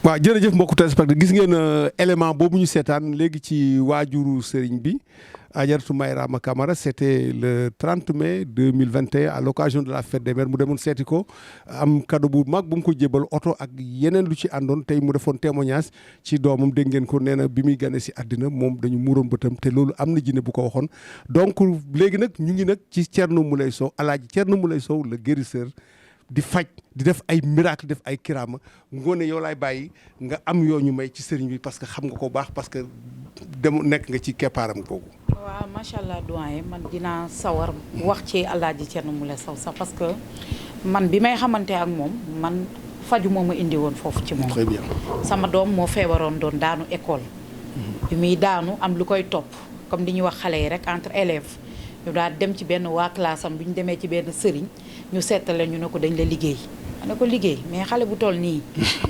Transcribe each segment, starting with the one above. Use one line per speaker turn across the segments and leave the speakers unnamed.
waaw jërëjëf mbokku téléspectateur gis ngeen élément boobu ñu seetaan léegi ci waajuru sëriñ bi Adjaratou Mayrama Camara c'était le 30 mai 2021 à l'occasion de la fête des mères mu demoon seeti ko am cadeau bu mag bu mu ko jébal oto ak yeneen lu ci àndoon tey mu defoon témoignage ci doomam dégg ngeen ko nee na bi muy gane si àddina moom dañu muuroon bëtam te loolu am na jinne bu ko waxoon donc léegi nag ñu ngi nag ci Thierno Moulay Sow alaaji Thierno Moulay Sow le guérisseur di faj di def ay miracle def ay kiraama ngoone yow laay bàyyi nga am yoo ñu may ci sëriñ bi parce que xam nga ko baax parce que dem nekk nga ci keppaaram googu.
waaw macha allah doyen man dinaa sawar wax ci alaaji Thierno Moulay Sow sax parce que man bi may xamante ak moom man faju moo ma indi woon foofu ci moom.
très bien
sama doom moo feebaroon doon daanu école. bi muy daanu am lu koy topp comme di ñuy wax xale yi rek entre élèves ñu daal dem ci benn waa classe am bi ñu demee ci benn sëriñ ñu seetale ñu ne ko dañ la liggéey. ma ne ko liggéey mais xale bu toll nii.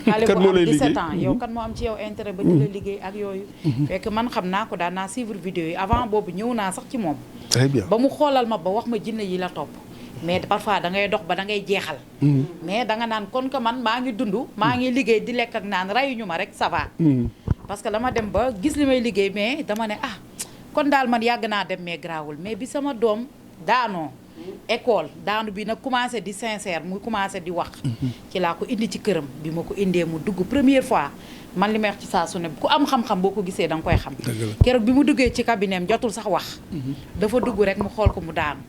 xale bu am 17 ans yow kan moo am ci yow intérêt ba di la liggéey ak yooyu. fekk man xam naa ko daan naa suivre vidéo yi avant boobu ñëw naa sax ci moom.
très bien
ba mu xoolal ma ba wax ma jinne yi la topp. mais parfois da ngay dox ba da ngay jeexal. mais da nga naan kon que man maa ngi dund. maa ngi liggéey di lekk ak naan rayuñu ma rek ça va. parce que dama dem ba gis li may liggéey mais dama ne ah kon daal man yàgg naa dem mais garaawul mais bi sama doom daanoo. école daanu bi nag commencé di sincère mu commencé di wax ci laa ko indi ci këram bi ma ko indee mu dugg première fois man li may wax ci saa su ne ku am xam-xam boo ko gisee da nga koy xam keroog bi mu duggee ci cabinet am jotul sax wax dafa dugg rek mu xool ko mu daanu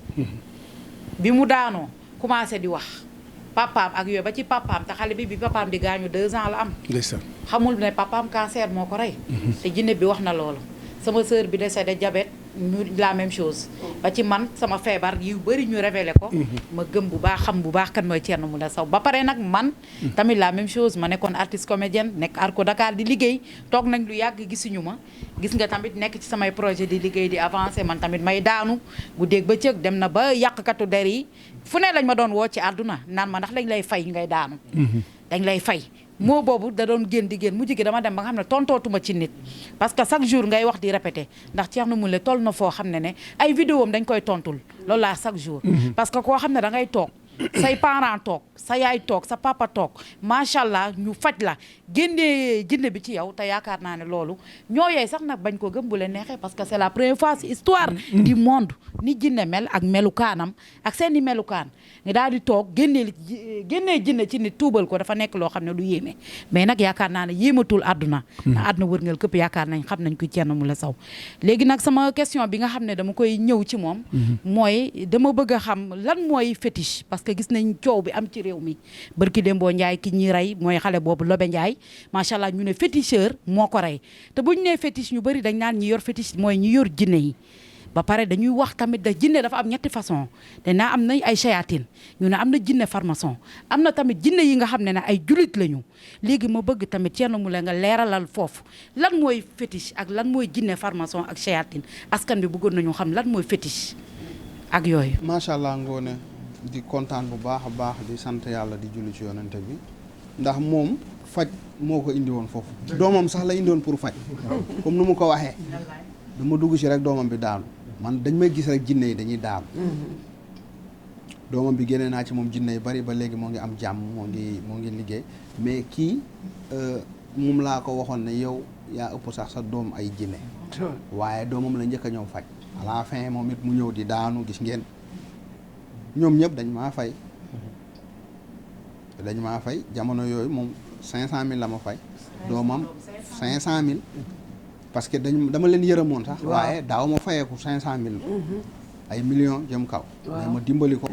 bi mu daanoo commencé di wax papaam ak yooyu ba ci papaam te xale bi papaam di gaañu 2 ans la am xamul ne papaam cancer moo ko rey te jinne bi wax na loolu sama sœur bi décédé diabète ñu la même chose ba ci man sama feebar yu bëri ñu révélé ko ma gëm bu baax xam bu baax kan mooy Thierno Moulay Sow ba pare nag man tamit la même chose ma nekkoon artiste comédienne nekk Arco Dakar di liggéey toog nañ lu yàgg gisuñu ma gis nga tamit nekk ci samay projet di liggéey di avancé man tamit may daanu guddeeg bëccëg dem na ba yàqkatu der yi fu ne lañ ma doon woo ci àdduna naan ma ndax lañ lay fay ngay daanu dañ lay fay moo boobu da doon génn di génn mujj gi dama dem ba nga xam ne tontootuma ci nit parce que chaque jour ngay wax di répété ndax Thierno Moulay toll na foo xam ne ay vidéo am dañ koy tontul loolu laa chaque jour parce que koo xam ne da ngay toog say parents toog sa yaay toog sa papa toog macha allah ñu faj la génnee jinne bi ci yow te yaakaar naa ne loolu ñoo yey sax nag bañ ko gëm bu leen neexee parce que c'est la première fois ci histoire du monde ni jinne mel ak melukaanam ak seeni melukaan nga daal di toog génnee jinne ci nit tuubal ko dafa nekk loo xam ne lu yéeme mais nag yaakaar naa ne yéematul àdduna ndax àdduna wërngal këpp yaakaar nañ xam nañ ko Thierno Moulay Sow léegi nag sama question bi nga xam ne dama koy ñëw ci moom mooy dama bëgg a xam lan mooy fétiche parce que gis nañ coow bi am ci réew mi barki Dembo Ndiaye ki ñi rey mooy xale boobu Lobe Ndiaye macha allah ñu ne féticheur moo ko rey te bu ñu nee fétiche ñu bëri dañ naan ñi yor fétiche mooy ñi yor jinne yi ba pare dañuy wax tamit da jinne dafa am ñetti façon te naa am nañ ay shayatin ñu ne am na jinne farmason am na tamit jinne yi nga xam ne ay julit lañu léegi ma bëgg tamit Thierno Moulay nga leeralal foofu lan mooy fétiche ak lan mooy jinne farmason ak shayatin askan bi bëggoon nañu xam lan mooy fétiche ak yooyu.
macha allah ngoone di kontaan bu baax a baax di sant yàlla di julli ci yonente bi ndax moom faj moo ko indi woon foofu doomam sax la indi woon pour faj comme nu mu ko waxee dama dugg ci rek doomam bi daanu man dañ may gis rek jinne yi dañuy daanu doomam bi génnee naa ci moom jinne yi bari ba léegi moo ngi am jàmm moo ngi liggéey mais kii moom laa ko waxoon ne yow yaa ëpp sax sa doom ay jinne waaye doomam la njëkk a ñëw faj à la fin moom it mu ñëw di daanu gis ngeen ñoom ñëpp dañ maa fay jamono yooyu moom 500000 la ma fay doomam 500000 parce que dama leen yërëmoon sax waaye daaw ma fayeeku 500000 ay millions jëm kaw mais ma dimbali ko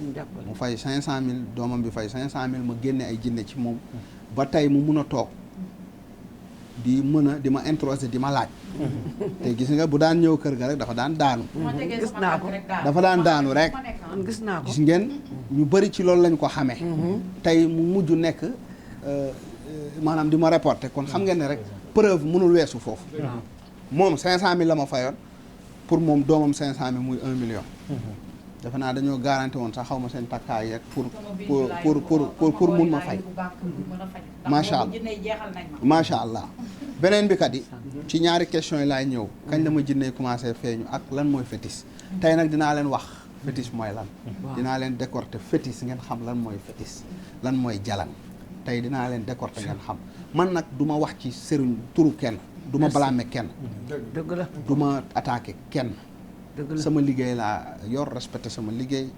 mu fay 500000 doomam bi fay 500000 ma génne ay jinne ci moom ba tey mu mun a toog di ma introsé di ma laaj te gis nga bu daan ñëw kër ga rek dafa daan daanu
gis naa ko
dafa daan daanu rek
gis naa ko
gis ngeen ñu bëri ci loolu lañ ko xamee tey mu mujj nekk maanaam di ma reporté kon xam ngeen ne rek preuve mënul weesu foofu moom 500000 la ma fayoon pour moom doomam 500000 muy 1 million defe naa dañoo garanti woon sax xaw ma seen takkaay yeeg pour mun ma fay macha allah beneen bi kat yi ci ñaari question yi laay ñëw kañ la ma jinne commencé feeñu ak lan mooy fétiche tey nag dinaa leen wax fétiche mooy lan dinaa leen décorter fétiche ngeen xam lan mooy fétiche lan mooy jalan tey dinaa leen décorter ngeen xam man nag du ma wax ci sëriñ turu kenn du ma blâmer kenn
dëgg la
du ma attaquer kenn
dëgg la
sama liggéey laa yor respecté sama liggéey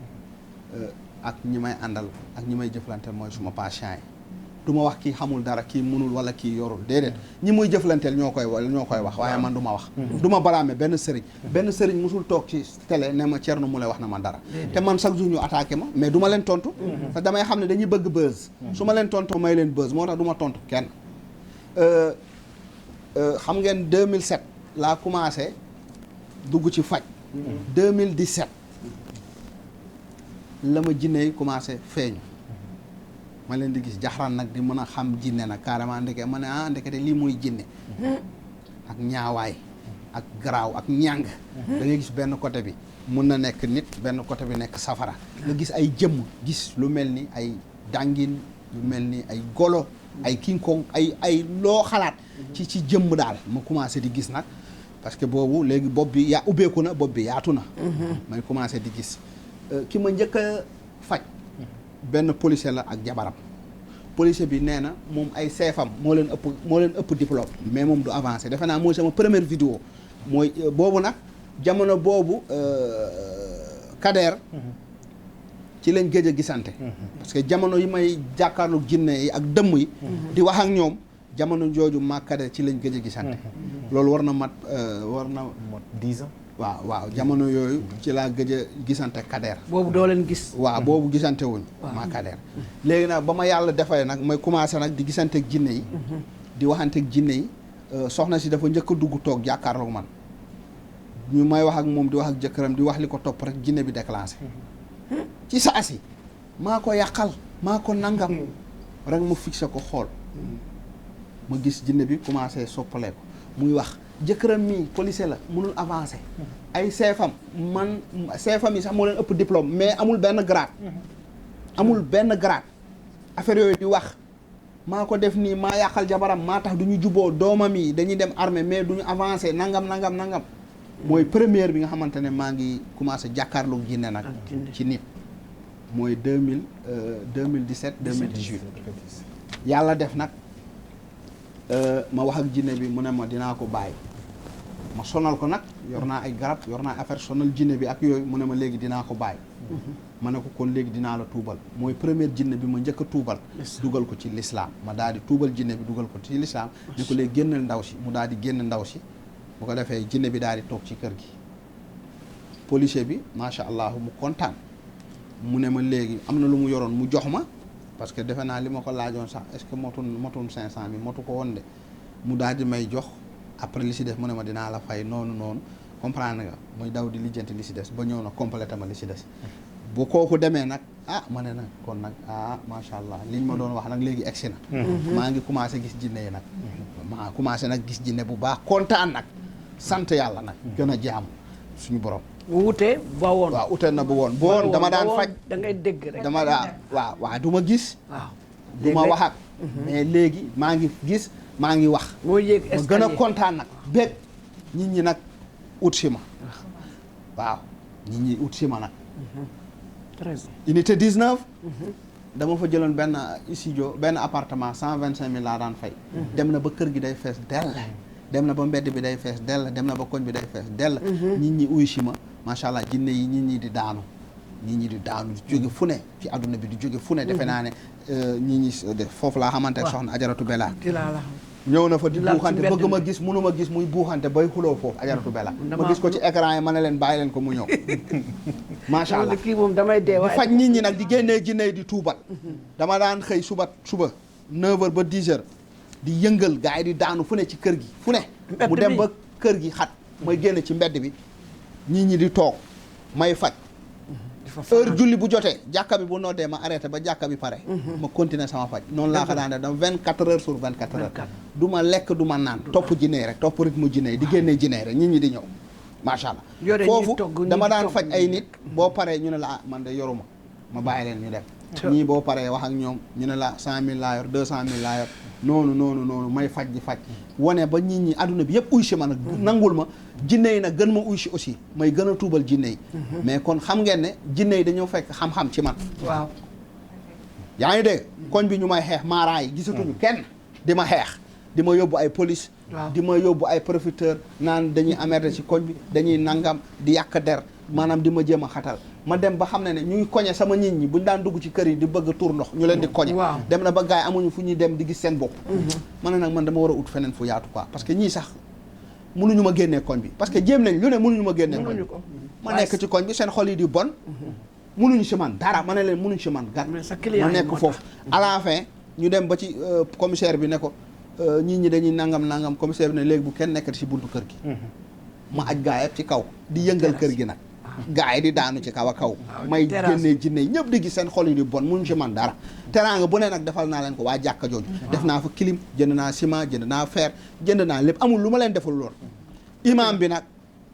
ak ñi may àndal ak ñi may jëflanteel mooy suma patient yi du ma wax kii xamul dara kii mënul wala kii yorul déedéet ñi muy jëflanteel ñoo koy wax waaye man du ma wax du ma balaame benn sëriñ musul toog ci télé ne ma Thierno Moule wax na ma dara te man chaque jour ñu attaqué ma mais du ma leen tontu te damay xam ne dañuy bëgg buzz su ma leen tontu may leen buzz moo tax du ma tontu kenn xam ngeen 2007 laa commencé dugg ci faj 2017 la ma jinne yi commencé feeñu ma leen di gis jaxran nag di mën a xam jinne nag carrément ndeke ma ne ndekete lii muy jinne ak ñaawaay ak garaaw ak ñàng da ngay gis benn côté bi mun na nekk nit benn côté bi nekk safara nga gis ay jëmm gis lu mel ni ay dàngin lu mel ni ay golo ay king kong ay loo xalaat ci jëmm daal ma commencé di gis nag parce que boobu léegi bopp bi yaa ubbeeku na bopp bi yaatu na may commencé di gis ki ma njëkk a faj benn policier la ak jabaram policier bi nee na moom ay seefam moo leen ëpp diplôme mais moom du avancé defe naa mooy sama première vidéo mooy boobu nag jamono boobu Kader ci lañ gëj a gisante parce que jamono yi may jàkkaarlu jinne yi ak dëmm yi di wax ak ñoom jamono jooju ma Kader ci lañ gëj a gisante loolu war na mat
10 ans
waaw jamono yooyu ci laa gëj a gisante Kader
boobu doo leen gis
waaw boobu gisante wuñ maa Kader léegi nag ba ma yàlla defee nag may commencé nag di gisante ak jinne yi di waxante ak jinne yi soxna si dafa njëkk a dugg toog jàkkaarloog man ñu may wax ak moom di wax ak jëkkëram di wax li ko topp rek jinne bi déclenché ci saa si maa ko yàqal maa ko nangam rek mu fixé ko xool ma gis jinne bi commencé soppale ko muy wax jëkkëram mi policier la mënul avancer ay seefam yi sax moo leen ëpp diplôme mais amul benn grade affaire yooyu di wax maa ko def nii maa yàqal jabaram maa tax du ñu juboo doomam yi dañuy dem armée mais du ñu avancer nangam mooy première bi nga xamante ne maa ngi commencé jàkkaarloog jinne nag ci nit mooy 2017 2018 yàlla def nag ma wax ak jinne bi mu ne ma dinaa ko bàyyi ma sonal ko nag yor naa ay garab yor naa affaire sonal jinne bi ak yooyu mu ne ma léegi dinaa ko bàyyi ma ne ko kon léegi dinaa la tuubal mooy première jinne bi ma njëkk a tuubal dugal ko ci l'islam ma daal di tuubal jinne bi dugal ko ci l'islam ne ko léegi génnal ndaw si mu daal di génn ndaw si bu ko defee jinne bi daal di toog ci kër gi policier bi macha allah mu kontaan mu ne ma léegi am na lu mu yoroon mu jox ma parce que defe naa li ma ko laajoon sax est-ce que motun 500 bi motu ko woon de mu daal di may jox après li si des mu ne ma dinaa la fay noonu comprendre nga muy daw di lijjanti li si des ba ñëw na complété ma li si des bu kooku demee nag ma ne nag kon nag macha allah liñ ma doon wax nag léegi egsi na maa ngi commencé gis jinne yi nag maa commencé nag gis jinne bu baax kontaan nag sant yàlla nag gën a jaamu suñu borom
wute ba woon
waaw ute na bu woon dama daan faj
da ngay dégg rek
dama daa waaw du ma gis du ma wax ak mais léegi maa ngi gis maa ngi wax
moo yéeg
ma gën a kontaan nag bég nit ñi nag ut si ma waaw nit ñi ut si ma nag
très bien
unité 19 dama fa jëloon benn studio benn appartement 125 000 laa daan fay dem na ba kër gi day fees dell dem na ba mbedd bi day fees dell dem na ba koñ bi day fees dell nit ñi uy si ma macha allah jinne yi nit ñi di daanu di jóge fu ne ci àdduna bi di jóge fu ne defe naa ne nit ñi foofu laa xamante ak soxna Ajaratu Bella ñëw na fa di buuxante bëgg ma gis mënu ma gis muy buuxante bay xuloo foofu Ajaratu Bella ma gis ko ci écran yi ma ne leen bàyyi leen ko mu ñëw macha allah
kii moom damay dee
di faj nit ñi nag di génnee jinne yi di tuubal dama daan xëy suba 9h ba 10h di yëngal gars yi di daanu fu ne ci kër gi fu ne mu dem ba kër gi xat may génn ci mbedd bi nit ñi di toog may faj heure julli bu jotee jàkka bi bu noddee ma arrêté ba jàkka bi pare ma continuer sama faj noonu laa ko daan def dama 24 heures sur 24 heures du ma lekk du ma naan topp jinne rek topp rythme jinne di génnee jinne rek nit ñi di ñëw macha allah foofu dama daan faj ay nit boo paree ñu ne la man de yoruma ma bàyyi leen ñu dem ñii boo paree wax ak ñoom ñu ne la 100 000 laa yor 200 000 laa yor noonu may faj di faj wane ba nit ñi adduna bi yëpp uy si ma nag nangul ma jinne yi nag gën ma uy si aussi may gën a tuubal jinne yi mais kon xam ngeen ne jinne yi dañoo fekk xam-xam ci man
waaw
yaa ngi dégg koñ bi ñu may xeex maaraay yi gisatuñu kenn di ma xeex di ma yóbbu ay police di ma yóbbu ay profiteur naan dañuy amerder ci koñ bi dañuy nangam di yàq der maanaam di ma jéem a xatal ma dem ba xam ne ñu ngi koñe sama nit ñi buñ daan dugg ci kër yi di bëgg tuur ndox ñu leen di koñe dem na ba gars yi amuñu fu ñuy dem di gis seen bopp ma ne nag man dama war a ut feneen fu yaatu quoi parce que ñii sax mënuñu ma génnee koñ bi parce que jéem nañ lu ne mënuñu ma génnee koñ bi ma nekk ci koñ bi seen xol yi di bon mënuñu si man dara ma ne leen mënuñu si man gat ma nekk foofu à la fin ñu dem ba ci commissaire bi ne ko ñii ñi dañuy nangam commissaire bi ne léegi bu kenn nekkati si buntu kër gi ma aj gaa yëpp ci kaw di yëngal kër gi nag gaa yi di daanu ci kaw a kaw may génnee jinne yi ñëpp di gis seen xol yi di bon mënuñu si man dara teraanga bu ne nag defal naa leen ko waa jàkka jooju def naa fa clim jënd naa ciment jënd naa fer jënd naa lépp amul lu ma leen deful lool imam bi nag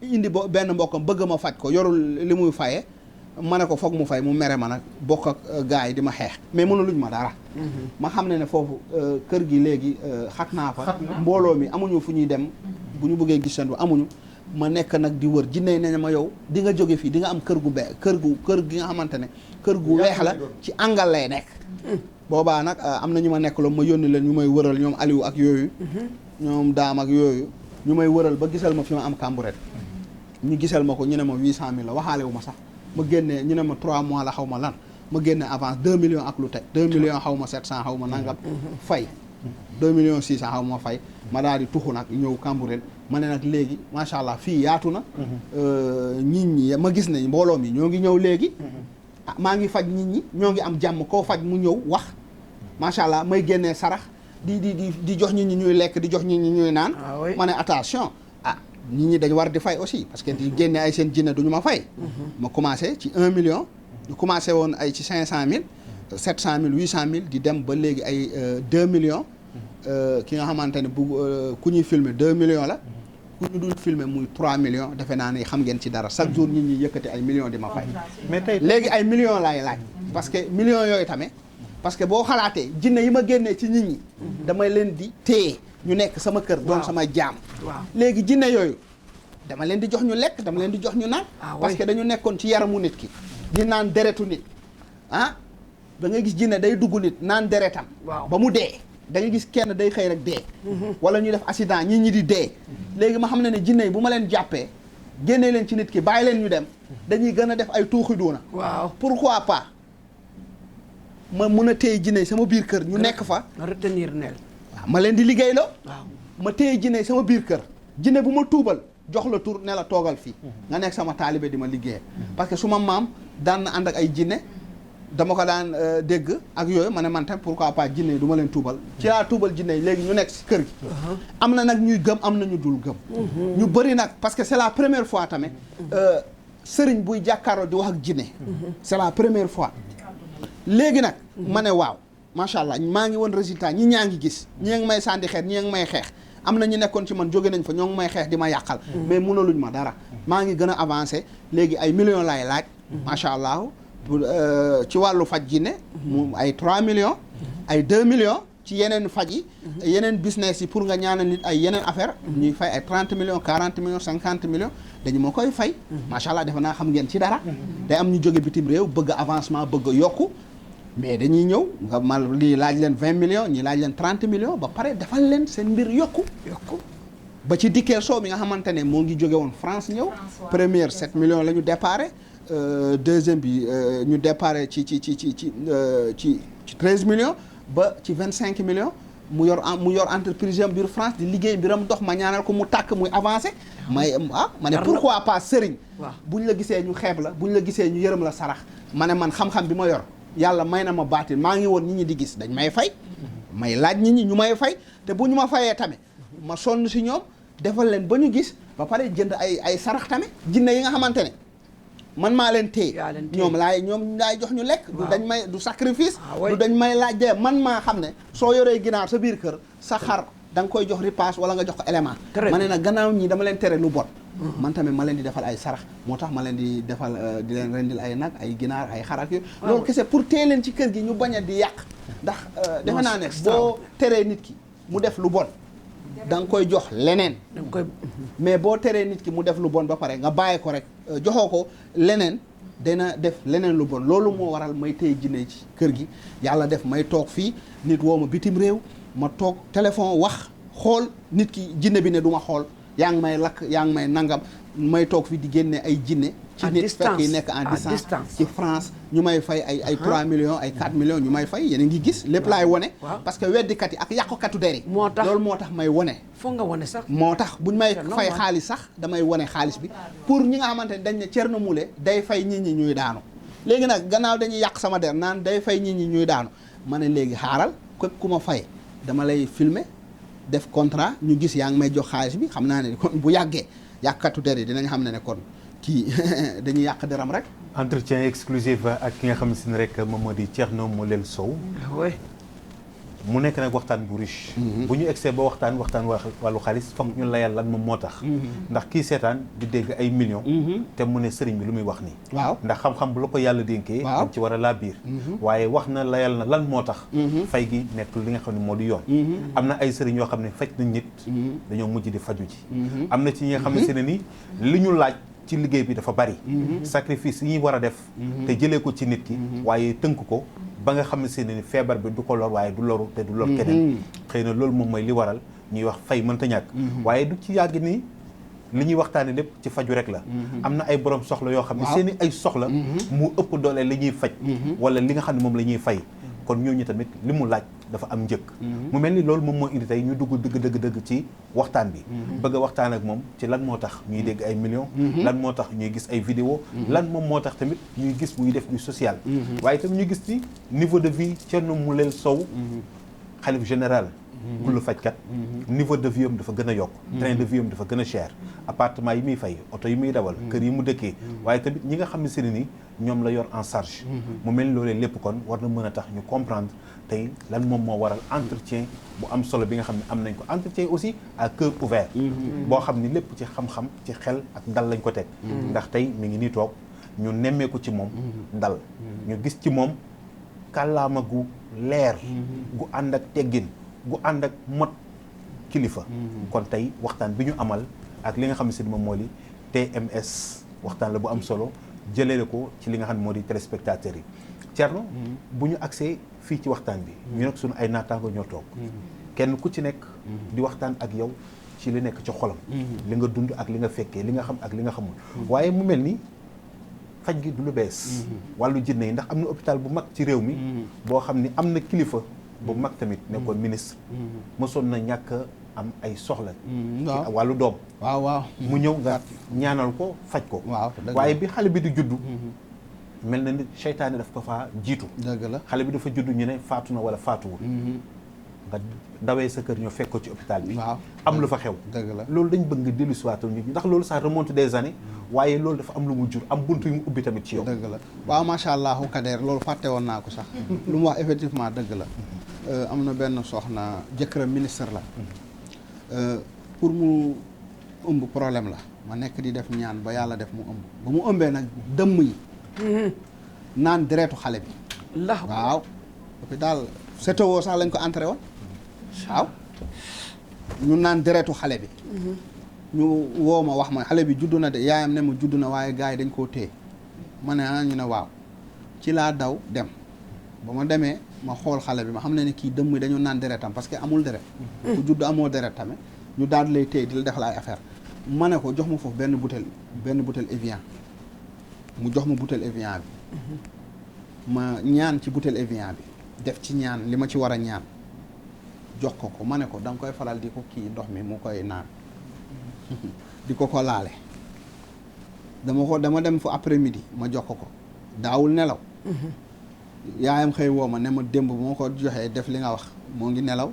indi benn mbokkam bëgg ma faj ko yorul li muy faye ma ne ko foog mu fay mu mere ma nag bokk ak gars yi di ma xeex mais mënu luñ ma dara ma xam ne foofu kër gi léegi xat naa fa mbooloo mi amuñu fu ñuy dem bu ñu bëggee gisandu amuñu ma nekk nag di wër jinne ne ma yow di nga jóge fii di nga am kër gu kër gi nga xamante ne kër gu weex la ci angal lay nekk boobaa nag am na ñu ma nekk loolu ma yónni leen ñu may wëral ñoom Aliou ak yooyu ñoom daam ak yooyu ñu may wëral ba gisal ma fi ma am Cambérène ñu gisal ma ko ñu ne ma 800000 la waxaale wu ma sax ma génnee ñu ne ma 3 mois la xaw ma lan ma génne avance 2 millions ak lu teg 2 millions xaw ma 700 xaw ma nangam fay 2 millions 600 xaw ma fay ma daal di tuxu nag ñëw Cambérène ma ne nag léegi macha allah fii yaatu na nit ñi ma gis ne mbooloo mi ñoo ngi ñëw léegi maa ngi faj nit ñi ñoo ngi am jàmm koo faj mu ñëw wax macha allah may génnee sarax di jox nit ñi ñuy lekk di jox nit ñi ñuy naan ma ne attention nit ñi dañu war di fay aussi parce que di génne ay seen jinne duñu ma fay ma commencé ci 1 million ñu commencé woon ay ci 500000 700000 800000 di dem ba léegi ay 2 millions ki nga xamante ne bu ku ñuy filmer 2 millions la ku ñu dul filmer muy 3 millions defe naa ne xam ngeen ci dara chaque jour nit ñi yëkkati ay millions di ma fay mais tey léegi ay millions laay laaj parce que millions yooyu tamit parce que boo xalaatee jinne yi ma génnee ci nit ñi damay leen di téye ñu nekk sama kër doon sama jaam léegi jinne yooyu dama leen di jox ñu lekk dama leen di jox ñu naan parce que dañu nekkoon ci yaramu nit ki di naan deretu nit da ngay gis jinne day dugg nit naan deretam ba mu dee da ngay gis kenn day xëy rek dee wala ñu def accident ñi di dee léegi ma xam ne jinne yi bu ma leen jàppee génnee leen ci nit ki bàyyi leen ñu dem dañuy gën a def ay tuuxi duuna pourquoi pas ma mun a téye jinne yi sama biir kër ñu nekk fa
retenir neel
ma leen di liggéey la ma téye jinne sama biir kër jinne bu ma tuubal jox la tur ne la toogal fii nga nekk sama taalibe di ma liggéey parce que su ma maam daan na ànd ak ay jinne dama ko daan dégg ak yooyu ma ne man tam pourquoi pas jinne yi du ma leen tuubal ci laa tuubal jinne yi léegi ñu nekk si kër gi am na nag ñuy gëm am na ñu dul gëm ñu bëri nag parce que c'est la première fois tamit sëriñ buy jàkkaarloo di wax ak jinne c'est la première fois léegi nag ma ne waaw macha allah maa ngi woon résultat ñi ñaa ngi gis ñi ngi may sànni xeet ñi ngi may xeex am na ñu nekkoon ci man jóge nañ fa ñoo ngi may xeex di ma yàqal mais mënaluñ ma dara maa ngi gën a avancé léegi ay millions laay laaj macha allah ci wàllu faj ji ne mu ay 3 millions ay 2 millions ci yeneen faj yi yeneen business yi pour nga ñaanal nit ay yeneen affaire ñuy fay ay 30 millions 40 millions 50 millions dañu ma koy fay macha allah defe naa xam ngeen ci dara day am ñu jóge bitim réew bëgg avancement bëgg yokku mais dañuy ñëw nga mal lii laaj leen 20 millions ñi laaj leen 30 millions ba pare defal leen seen mbir yokku ba ci dikkeel soo mi nga xamante ne moo ngi jóge woon France ñëw première 7 millions la ñu déparé deuxième bi ñu déparé ci 13 millions ba ci 25 millions mu yor entreprise am biir France di liggéey mbiram dox ma ñaanal ko mu tàkk muy avancé ma ne pourquoi pas sëriñ buñ la gisee ñu xeeb la buñ la gisee ñu yërëm la sarax ma ne man xam-xam bi ma yor yàlla may na ma baatin maa ngi woon nit ñi di gis dañ may fay may laaj nit ñi ñu may fay te bu ñu ma fayee tamit ma sonn si ñoom defal leen ba ñu gis ba pare jënd ay sarax tamit jinne yi nga xamante ne man maa leen téye ñoom laay jox ñu lekk du dañ may du sacrifice du dañ may laaj de man maa xam ne soo yoree ginaar sa biir kër sa xar da nga koy jox ripaas wala nga jox ko élément ma ne nag gannaaw ñi dama leen tere lu bon man tamit ma leen di defal ay sarax moo tax ma leen di defal di leen rendil ay nag ay ginaar ay xar ak yooyu loolu kese pour téye leen ci kër gi ñu bañ a di yàq ndax defe naa ne boo teree nit ki mu def lu bon da nga koy jox leneen mais boo teree nit ki mu def lu bon ba pare nga bàyyi ko rek joxoo ko leneen dana def leneen lu bon loolu moo waral may téye jinne ci kër gi yàlla def may toog fii nit woo ma bitim réew ma toog téléphone wax xool nit ki jinne bi ne du ma xool yaa ngi may lakk yaa ngi may nangam may toog fii di génne ay jinne ci nit fekk yi nekk en distance ci France ñu may fay ay 3 millions ay 4 millions ñu may fay yéen a ngi gis lépp laay wone parce que weddikat yi ak yàqukatu der yi
moo tax
loolu moo tax may wone
foog nga wone sax
moo tax buñ may fay xaalis sax damay wone xaalis bi pour ñi nga xamante ne dañ ne Thierno Moule day fay nit ñi ñuy daanu léegi nag gannaaw dañuy yàq sama der naan day fay nit ñi ñuy daanu ma ne léegi xaaral képp ku ma fay dama lay filmer def contrat ñu gis yaa ngi may jox xaalis bi xam naa ne kon bu yàggee yàqkatu der yi dinañ xam ne kon kii dañuy yàq deram rek.
entretien exclusif ak ki nga xam ne rek moom moo di Thierno Moule Sow. mu nekk nag waxtaan bu riche. bu ñu egsee ba waxtaan wàllu xaalis foog ñu layal lan moom moo tax. ndax kii seetaan di dégg ay millions. te mu ne sëriñ bi lu muy wax nii.
waaw
ndax xam-xam bu la ko yàlla dénkee. dañ ci war a laa biir. waaye wax na layal na lan moo tax. fay gi nekkul li nga xam ne moo di yoon. am na ay sëriñ yoo xam ne faj nañ nit. dañoo mujj di faju ji. am na ci ñi nga xam ne ni li ñu laaj. ci liggéey bi dafa bari. sacrifice yi ñuy war a def. te jëlee ko ci nit ki. waaye tënk ko ba nga xam ne ni feebar bi du ko lor waaye du loru te du lor keneen. xëy na loolu moom mooy li waral ñuy wax fay mënta ñàkk. waaye du ci yàgg ni li ñuy waxtaane lépp ci faju rek la. am na ay borom soxla yoo xam ne seen i ay soxla. mu ëpp doole li ñuy faj. wala li nga xam ne moom la ñuy fay. kon ñooñu tamit li mu laaj dafa am njëkk. mu mel ni loolu moom moo indi tey ñu dugg dëgg ci waxtaan bi. bëgg a waxtaan ak moom ci lan moo tax ñuy dégg ay millions. lan moo tax ñuy gis ay vidéo lan moom moo tax tamit ñuy gis muy def du social. waaye tamit ñu gis ci niveau de vie Thierno Moule Sow. xalif général. kullu fajkat. niveau de vie am dafa gën a yokk. train de vie am dafa gën a cher. appartement yi muy fay oto yi muy dawal. kër yi mu dëkkee. waaye tamit ñi nga xam ne seeni ni ñoom la yor en charge. mu mel ni loolee lépp kon war na mën a tax ñu comprendre tey lan moom moo waral entretien bu am solo bi nga xam ne am nañ ko entretien aussi à cœur ouvert. boo xam ni lépp ci xam-xam ci xel ak dal lañ ko teg. ndax tey mi ngi nii toog ñu nemmeeku ci moom. dal ñu gis ci moom kàllaama gu leer. gu ànd ak teggin. gu ànd ak mot kilifa. kon tey waxtaan bi ñu amal ak li nga xam ne si moom moo di TMS waxtaan la bu am solo jëlee ko ci li nga xam ne moo di téléspectateurs yi. Thierno bu ñu agsee fii ci waxtaan bi. ñu nag suñu ay naataango ñoo toog. kenn ku ci nekk. di waxtaan ak yow ci li nekk ci xolam. li nga dund ak li nga fekkee li nga xam ak li nga xamul. waaye mu mel ni faj gi du lu bees. wàllu jinne yi ndax am na hôpital bu mag ci réew mi. boo xam ni am na kilifa. bu mag tamit nekkoon ministre. mosoon na ñàkk am ay soxla. ci wàllu doom.
waaw
mu ñëw nga ñaanal ko faj ko. waaye bi xale bi di juddu. mel na ni seytaane daf ko faa jiitu.
dëgg la
xale bi dafa juddu ñu ne faatu na wala faatuwul. nga dawee sa kër ñoo fekk ko ci hôpital bi. am lu fa xew.
dëgg la
loolu dañ bëgg nga dellu si waatal nit ñi ndax loolu ça remonte des années. waaye loolu dafa am lu mu jur am buntu yu mu ubbi tamit ci yow.
dëgg la waaw macha allah Kader loolu fàtte woon naa ko sax. lu mu wax effectivement dëgg la. am na benn soxna jëkkëram ministre la. pour mu ëmb problème la. ma nekk di def ñaan ba yàlla def mu ëmb. ba mu ëmbee nag dëmm yi. naan deretu xale bi. waaw. puis daal setewoo sax lañ ko entré woon. waaw. ñu naan deretu xale bi. ñu woo ma wax ma xale bi juddu na de yaayam ne ma juddu na waaye gars yi dañ koo téye. ma ne ñu ne waaw. ci laa daw dem. ba ma demee ma xool xale bi ma xam ne ni kii dëmm yi dañu naan deretam parce que amul deret. ku juddu amoo deret tamit. ñu daal di lay téye di la defal ay affaire ma ne ko jox ma foofu benn butéel Evian. mu jox ma butéel Evian bi. ma ñaan ci butéel Evian bi. def ci ñaan li ma ci war a ñaan. jox ko ma ne ko da nga koy faral di ko kii ndox mi mu koy naan. di ko laale. dama dem fu après midi ma jox ko daawul nelaw. yaayam xëy woo ma ne ma démb bu ma ko joxee def li nga wax moo ngi nelaw.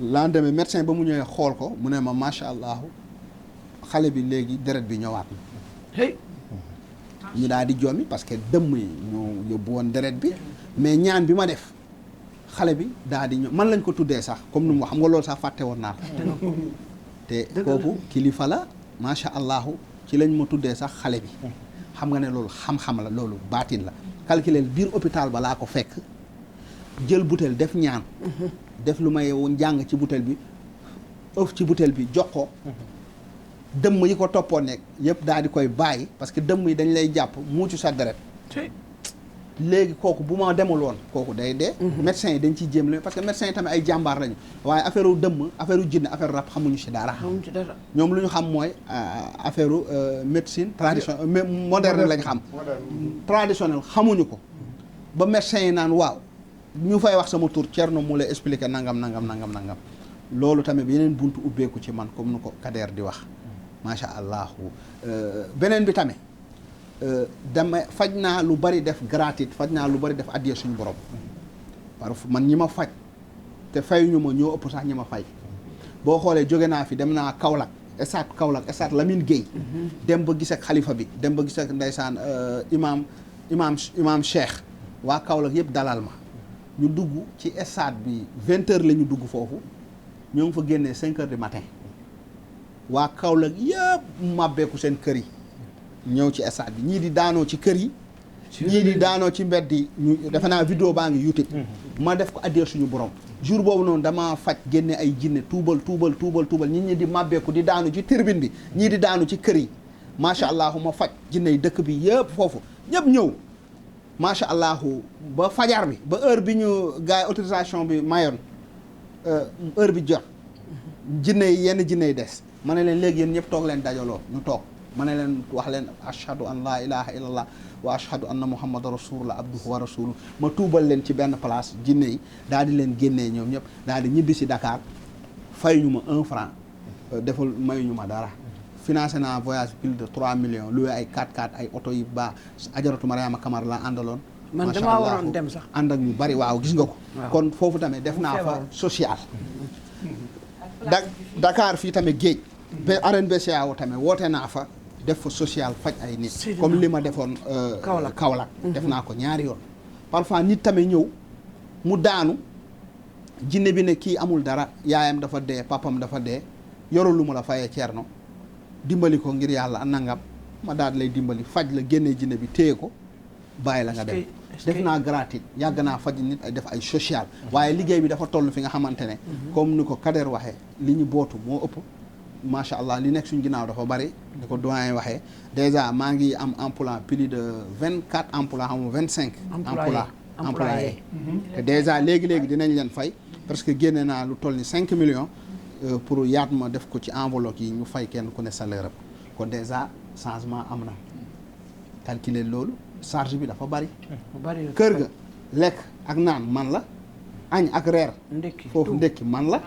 lendemain médecin ba mu ñëwee xool ko mu ne ma macha allah xale bi léegi deret bi ñëwaat na. ñu daal di jommi parce que dëmm yi ñu yóbbu woon deret bi mais ñaan bi ma def xale bi daal di ñëw man lañ ko tuddee sax comme nu mu wax xam nga loolu sax fàtte woon naa ko. te kooku kilifa la macha allah ci lañ ma tuddee sax xale bi. xam nga ne loolu xam-xam la loolu baatin la. calculer biir hôpital ba laa ko fekk jël butéel def ñaan. def lu may jàng ci butéel bi ëf ci butéel bi jox ko. dëmm yi ko toppoon nekk yëpp daal di koy bàyyi parce que dëmm yi dañ lay jàpp muucu sa deret léegi kooku bu ma demul woon kooku day dee médecins yi dañ ciy jéem la parce que médecins yi tamit ay jàmbaar lañu waaye affaire u dëmm affaire u jinne affaire rab xamuñu si dara ñoom lu ñu xam mooy affaire u médecine traditionnelle moderne lañ xam traditionnel xamuñu ko ba médecins yi naan waaw ñu fay wax sama tur Thierno mu lay expliquer nangam loolu tamit yeneen buntu ubbeeku ci man comme nu ko Kader di wax macha allah beneen bi tamit dama faj naa lu bari def gratuit faj naa lu bari def addiya suñu borom parce que man ñi ma faj te fayuñu ma ñoo ëpp sax ñi ma fay boo xoolee jóge naa fi dem naa Kaolack estat Lamine Gueye dem ba gis ak xalifa bi dem ba gis ak ndeysaan imam Cheikh waa Kaolack yëpp dalal ma ñu dugg ci estat bi 20h la ñu dugg foofu ñoo ngi fa génnee 5h du matin waa Kaolack yëpp màbbeeku seen kër yi ñëw ci stade bi ñii di daanoo ci kër yi ñii di daanoo ci mbedd yi ñu defe naa vidéo baa ngi YouTube ma def ko addiya suñu borom jour boobu noonu dama faj génne ay jinne tuubal nit ñi di màbbeeku di daanu ci tribune bi ñii di daanu ci kër yi macha allah ma faj jinne yi dëkk bi yëpp foofu ñëpp ñëw macha allah ba fajar bi ba heure bi ñu gars yi autorisation bi mayoon heure bi jot jinne yi yenn jinne yi des ma ne leen léegi yéen ñëpp toog leen dajaloo ñu toog ma ne leen wax leen ashhadu an laa ilaha illallah wa ashhadu anna muhammadan rasulullah abduhu wa rasuluhu ma tuubal leen ci benn place jinne yi daal di leen génnee ñoom ñëpp daal di ñibbi si Dakar fayuñu ma 1 franc deful mayuñu ma dara financé naa voyage plus de 3 millions loué ay 4x4 ay oto yi baax ajaratu Mariama Kamara la àndaloon
man damaa waroon dem sax
ànd ak ñu bari waaw gis nga ko kon foofu tamit def naa fa social Dakar fii tamit géej ba arène BCEAO tamit woote naa fa def fa social faj ay nit comme li ma defoon Kaolack def naa ko ñaari yoon parfois nit tamit ñëw mu daanu jinne bi ne kii amul dara yaayam dafa dee papam dafa dee yorul lu mu la fayee Thierno dimbali ko ngir yàlla nangam ma daal lay dimbali faj la génnee jinne bi téye ko bàyyi la nga dem def naa gratuit yàgg naa faj nit ay def ay social waaye liggéey bi dafa toll fi nga xamante ne comme ni ko Kader waxee li ñu bootu moo ëpp macha allah li nekk suñ ginnaaw dafa bari ni ko doyen waxee déjà maa ngi am emploi plus de 24 emploi xam 25 employé te déjà léegi dinañ leen fay parce que génne naa lu toll ni 5 millions pour yaat ma def ko ci enveloppe yi ñu fay kenn ku ne salaire am kon déjà changement am na calculer loolu charge bi dafa bari kër ga lekk ak naan man la añ ak reer foofu ndekki man la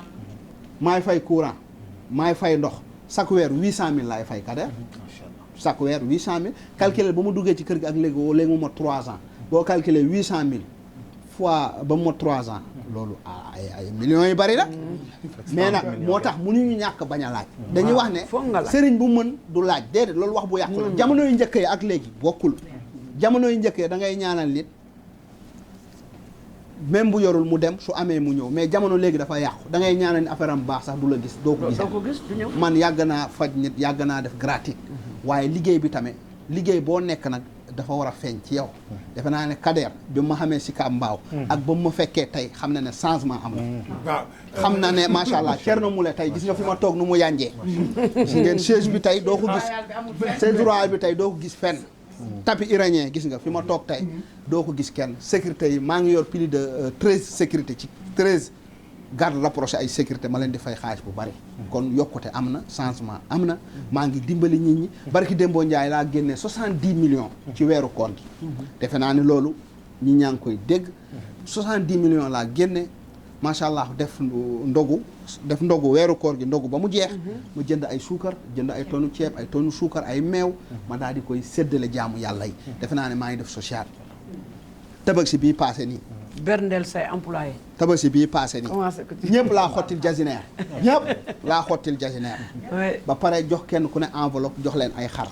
maay fay courant maay fay ndox chaque weer 800000 laay fay Kader chaque weer 800000 calculer ba mu duggee ci kër gi ak léegi mu mot 3 ans boo calculer 800000 fois ba mu mot 3 ans loolu ay millions yi bari la mais nag moo tax mënuñu ñàkk bañ a laaj dañuy wax ne sëriñ bu mën du laaj déedéet loolu wax bu yàqu la jamono yu njëkk yi ak léegi bokkul jamono yu njëkk yi da ngay ñaanal nit même bu yorul mu dem su amee mu ñëw mais jamono léegi dafa yàqu da ngay ñaanal ni affaire am baax sax du la gis doo ko gis man yàgg naa faj nit yàgg naa def gratuit waaye liggéey bi tamit liggéey boo nekk nag dafa war a feeñ ci yow defe naa ne Kader bi ma xamee si Kaab Mbaaw ak ba mu ma fekkee tey xam na ne changement am na xam na ne macha allah Thierno Moule tey gis nga fi ma toog nu mu yànjee si ngeen chaise bi tey doo ko gis chaise royale bi tey doo ko gis fenn tapis iranien gis nga fi ma toog tey doo ko gis kenn sécurité yi maa ngi yor plus de 13 sécurité ci 13 garde rapproché ay sécurité ma leen di fay xaalis bu bari kon yokkute am na changement am na maa ngi dimbali nit ñi barki Dembo Ndiaye laa génnee 70 millions ci weeru koor gi defe naa ne loolu ñi ñaa ngi koy dégg 70 millions laa génne macha allah def ndogu weeru koor gi ndogu ba mu jeex mu jënd ay suukar jënd ay tonnu ceeb ay tonnu suukar ay meew ma daal di koy séddale jaamu yàlla yi defe naa ne maa ngi def social Tabaski bii passé nii
berndeel say employé
Tabaski bii passé nii ñëpp laa xottil jasinaire ñëpp laa xottil jasinaire ba pare jox kenn ku ne enveloppe jox leen ay xar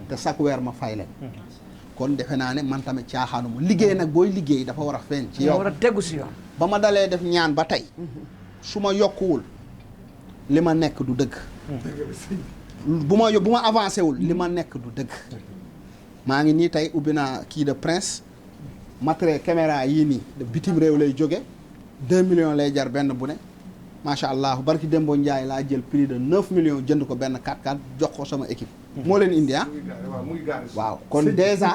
te chaque weer ma fay leen kon defe naa ne man tamit caaxaanu ma liggéey nag booy liggéey dafa war a feeñ ci yow
war a tegu si yoon
ba ma dalee def ñaan ba tey su ma yokkuwul li ma nekk du dëgg bu ma avancé wul li ma nekk du dëgg maa ngi nii tey ubbi naa kii de Prince matériel caméra yii nii bitim réew lay jóge 2 millions lay jar benn bu ne macha allah barki Dembo Ndiaye laa jël plus de 9 millions jënd ko benn 4x4 jox ko sama équipe. moo leen indi ah. waaw kon déjà.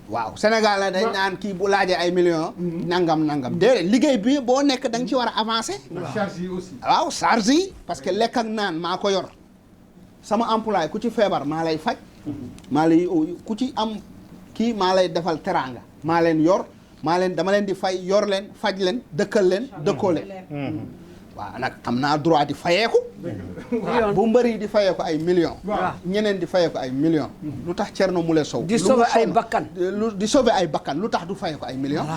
waaw Sénégal la dañ naan kii bu laajee ay millions. nangam déedéet liggéey bi boo nekk da nga ci war a avancer.
charge yi aussi.
waaw charge yi parce que lekk ak naan maa ko yor sama employé ku ci feebar maa lay faj. maa lay ku ci am kii maa lay defal teraanga. maa leen yor dama leen di fay yor leen faj leen dëkkal leen dëkkoo leen. waaw nag am naa droit di fayeeku. bu mbëri di fayeeku ay millions. ñeneen di fayeeku ay millions. lu tax Thierno Moule Sow.
di sauver ay bakkan.
di sauver ay bakkan lu tax du fayeeku ay millions.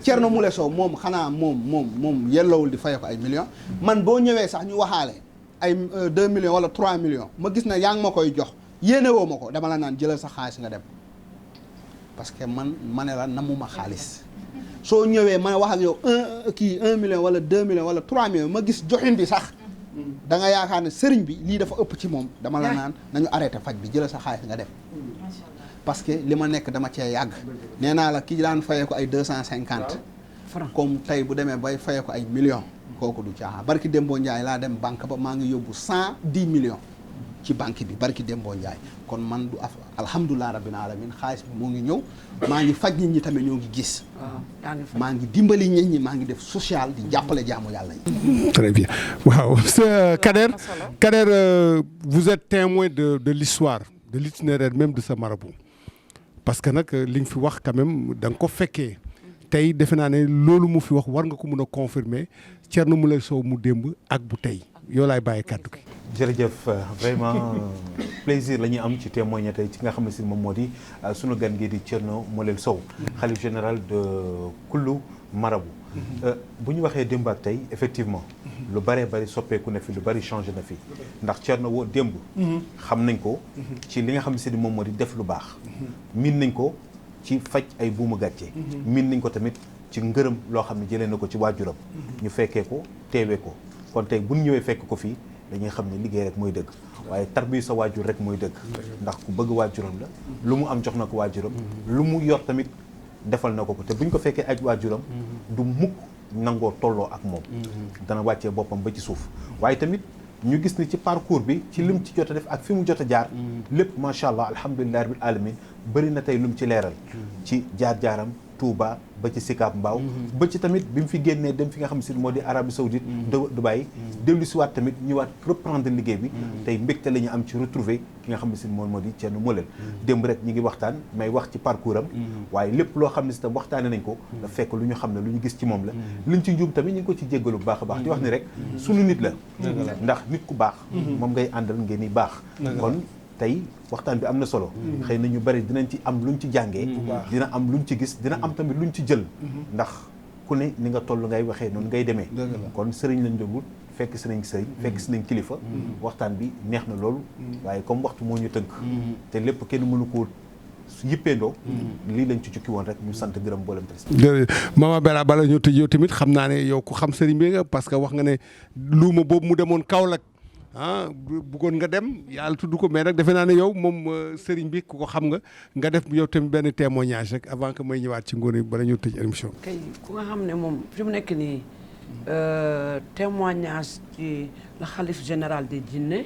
Thierno Moule Sow moom xanaa moom yellowul di fayeeku ay millions. man boo ñëwee sax ñu waxaale ay 2 millions wala 3 millions ma gis na yaa ngi ma koy jox yéene woo ma ko dama la naan jëlal sa xaalis nga dem parce que ma ne la namuma xaalis. soo ñëwee ma wax ak yow 1 million wala 2 millions wala 3 millions ma gis joxin bi sax da nga yaakaar ne sëriñ bi lii dafa ëpp ci moom dama la naan nañu arrêté faj bi jëlal sa xaalis nga dem parce que li ma nekk dama cee yàgg nee naa la ki daan fayee ko ay 250 comme tey bu demee bay fayee ko ay millions kooku du caaxaan barki Dembo Ndiaye laa dem banque ba maa ngi yóbbu 110 millions ci banque bi barki Dembo Ndiaye kon man du alhamdulilah rabbil alamin xaalis bi moo ngi ñëw maa ngi faj nit ñi tamit ñoo ngi gis maa ngi dimbali nit ñi maa ngi def social di jàppale jaamu yàlla yi.
Très bien waaw Kader vous êtes témoin de l'histoire de l'itinéraire même de ce marabout parce que nag li nga fi wax quand même da nga ko fekkee tey defe naa ne loolu mu fi wax war nga ko mun a confirmer Thierno Moule Sow mu démb ak bu tey yow laay bàyyi kàddu gi.
jërëjëf vraiment plaisir la ñuy am ci témoigner tey ci nga xam ne si moom moo di sunu gan gi di Thierno Moule Sow xalif général de kullu marabout. bu ñu waxee démb ak tey effectivement lu bëree bëri soppeeku na fi lu bëri changé na fi ndax Thierno woo démb xam nañ ko ci li nga xam ne si moom moo di def lu baax miin nañ ko ci faj ay buumu gàcce miin nañ ko tamit ci ngërëm loo xam ne jëlee na ko ci waajuram ñu fekkee ko teewee ko kon tey bu ñu ñëwee fekk ko fii dañuy xam ne liggéey rek mooy dëgg waaye tarbiyu sa waajur rek mooy dëgg ndax ku bëgg waajuram la lu mu am jox na ko waajuram lu mu yor tamit defal na ko te bu ñu ko fekkee aj waajuram du mukk nangoo tolloo ak moom dana wàccee boppam ba ci suuf waaye tamit ñu gis ni ci parcours bi ci lim ci jot a def ak fi mu jot a jaar lépp macha allah alhamdulilah rabbil alamin bëri na tey lu mu ci leeral ci jaar-jaaram Touba ba ci Sicap Mbao ba ci tamit bi mu fi génnee dem fi nga xam si moo di Arabie Saoudite Dubaï dellu si waat tamit ñëwaat reprendre liggéey bi tey mbégte la ñu am ci retrouver ki nga xam ne si moo di Thierno Moule démb rek ñi ngi waxtaan may wax ci parcours am waaye lépp loo xam ne si tam waxtaane nañ ko da fekk lu ñu xam ne lu ñu gis ci moom la luñ ci njuum tamit ñu ngi ko ci jéggalu bu baax a baax di wax ni rek sunu nit la ndax nit ku baax moom ngay àndal ngeen ni baax kon tey waxtaan bi am na solo xëy na ñu bari dinañ ci am luñ ci jàngee dina am luñ ci gis dina am tamit luñ ci jël ndax ku ne ni nga toll ngay waxee noonu ngay demee kon sëriñ lañ jógul fekk si nañ sëriñ fekk si nañ kilifa waxtaan bi neex na loolu waaye comme waxtu moo ñu tënk te lépp kenn mënu ko yippeendoo lii lañ ci jukki woon rek ñu sant gërëm mboolem te
Mama Bella bala ñoo tëj yow tamit xam naa ne yow ku xam sëriñ bi nga parce que wax nga ne luuma boobu mu demoon Kaolack bëggoon nga dem yàlla tudd ko mais nag defe naa ne yow moom sëriñ bi ku ko xam nga def yow tamit benn témoignage rek avant que may ñëwaat ci ngoon yi bala ñu tëj émission
kay ku nga xam ne moom fi mu nekk nii témoignage ci la xalif général des jinne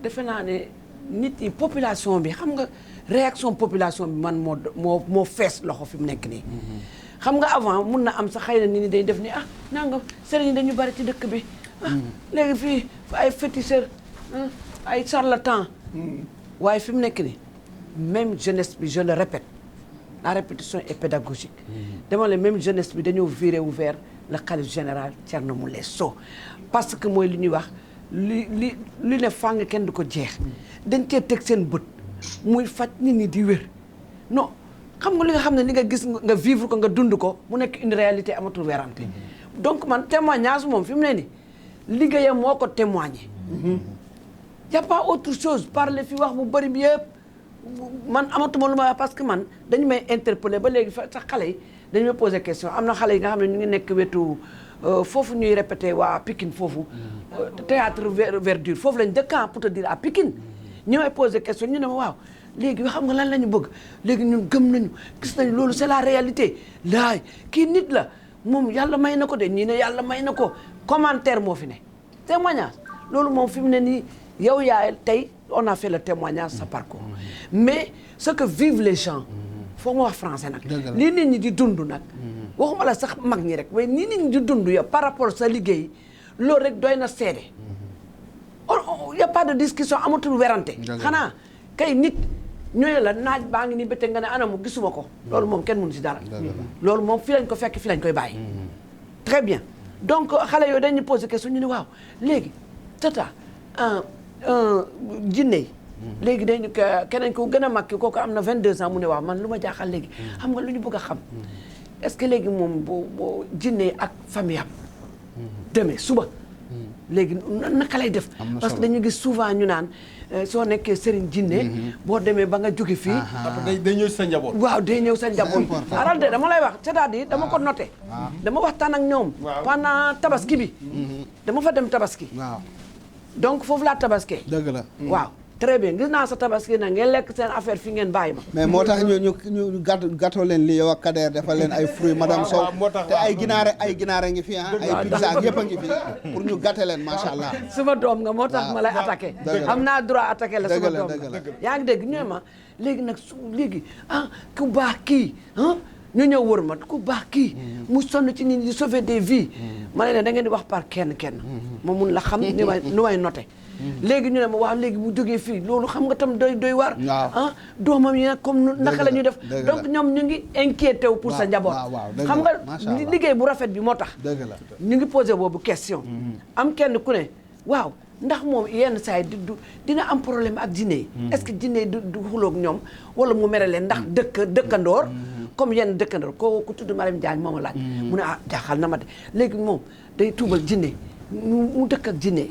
defe naa ne nit yi population bi xam nga réaction population bi man moo fees loxo fi mu nekk nii xam nga avant mun na am sa xëy na nit ñi day def ni nanga sëriñ dañu bari ci dëkk bi léegi fii ay féticheur ay charlatan waaye fi mu nekk ni même jeunesse bi je le répète la répétition est pédagogique dama la même jeunesse bi dañoo viré wu vers le khalife général Thierno Moule Sow parce que mooy li ñuy wax li ne fàng kenn du ko jeex dañ cee teg seen bët muy faj nit ñi di wér non xam nga li nga xam ne li nga gis nga vivre ko nga dund ko mu nekk une réalité amatul werante donc man témoignage moom fi mu ne ni liggéeyam moo ko témoigné y a pas autre chose parler fi wax bu bëri bi yëpp man amatuma lu ma wax parce que man dañu may interpeller ba léegi sax xale yi dañu may poser question am na xale yi nga xam ne ñu ngi nekk wetu foofu ñuy répété waa Pikine foofu théâtre verdure foofu lañ dëkkan pour te dire à Pikine ñu may poser question ñu ne ma waaw léegi xam nga lan la ñu bëgg léegi ñun gëm nañu gis nañu loolu c'est la réalité laay kii nit la moom yàlla may na ko de ñii ne yàlla may na ko commentaire moo fi ne témoignage loolu moom fi mu ne nii yow yaa tey on a fait le témoignage sa parcours mais ce que vivent les gens foo ma wax français nag lii nit ñi di dund nag waxuma la sax mag ñi rek mais nii nit ñi di dund yow par rapport sa liggéey loolu rek doy na seede y a pas de discussion amatul werante xanaa kay nit ñooy la naaj baa ngi ni béte nga ne anamu gisuma ko loolu moom kenn mënu si dara loolu moom fi lañ ko fekk fi lañ koy bàyyi très bien donc xale yooyu dañuy posé question ñu ne waaw léegi tata jinne yi léegi dañu keneen ko gën a mag ki kooku am na 22 ans mu ne waaw man lu ma jaaxal léegi xam nga lu ñu bëgg a xam est-ce que léegi moom boo jinne yi ak famille am demee suba léegi naka lay def parce que dañu gis souvent ñu naan soo nekkee sëriñ jinne boo demee ba nga jóge fii
day ñëw sa njaboot.
waaw day ñëw sa njaboot aral de dama lay wax c'est-à-dire dama ko noté dama waxtaan ak ñoom pendant tabaski bi dama fa dem tabaski
waaw
donc foofu laa tabaskee
dëgg la
waaw très bien gis naa sa tabaski nag ngeen lekk seen affaire fi ngeen bàyyi ma
mais moo tax ñu gàttoo leen li yow ak Kader defal leen ay fruits madame Sow te ay ginaare ngi fi ay pizza ak yëpp a ngi fi pour ñu gàtte leen macha allah.
suma doom nga moo tax ma lay attaqué am naa droit attaqué la suma doom nga yaa ngi dégg ñu ma léegi nag léegi ku baax kii ñu ñëw wër ma ku baax kii mu sonn ci nit ñi di sauver des vies ma ne leen da ngeen di wax par kenn ma mun la xam ni may noté léegi ñu ne ma waaw léegi bu jógee fii loolu xam nga tam doy war doomam yi nag comme naka la ñuy def donc ñoom ñu ngi inquiété wu pour sa njaboot xam nga liggéey bu rafet bi moo tax ñu ngi posé boobu question am kenn ku ne waaw ndax moom yenn saa yi dina am problème ak jinne yi est-ce que jinne yi du xuloog ñoom wala mu mere leen ndax dëkkandoor comme yenn dëkkandoor ku tudd Mariam Diagne mooma laaj mu ne jaaxal na ma de léegi moom day tuubal jinne mu dëkk ak jinne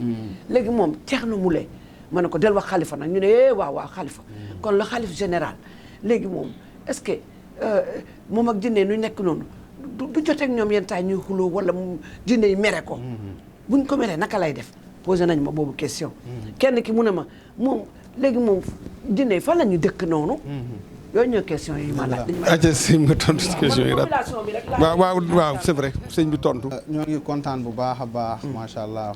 léegi moom Thierno Moule ma ne ko del wax xalifa nag ñu ne waaw xalifa kon le xalif général léegi moom est-ce que moom ak jinne nu nekk noonu du joteeg ñoom yenn saa ñuy xuloo wala jinne yi mere ko buñ ko meree naka lay def posé nañ ma boobu question kenn ki mu ne ma moom léegi moom jinne yi fan la ñu dëkk noonu yooyu ñoo question yi ma laaj
aca sëñ nga tontu question yi waaw c'est vrai sëñ bi tontu
ñoo ngi kontaan bu baax a baax macha allah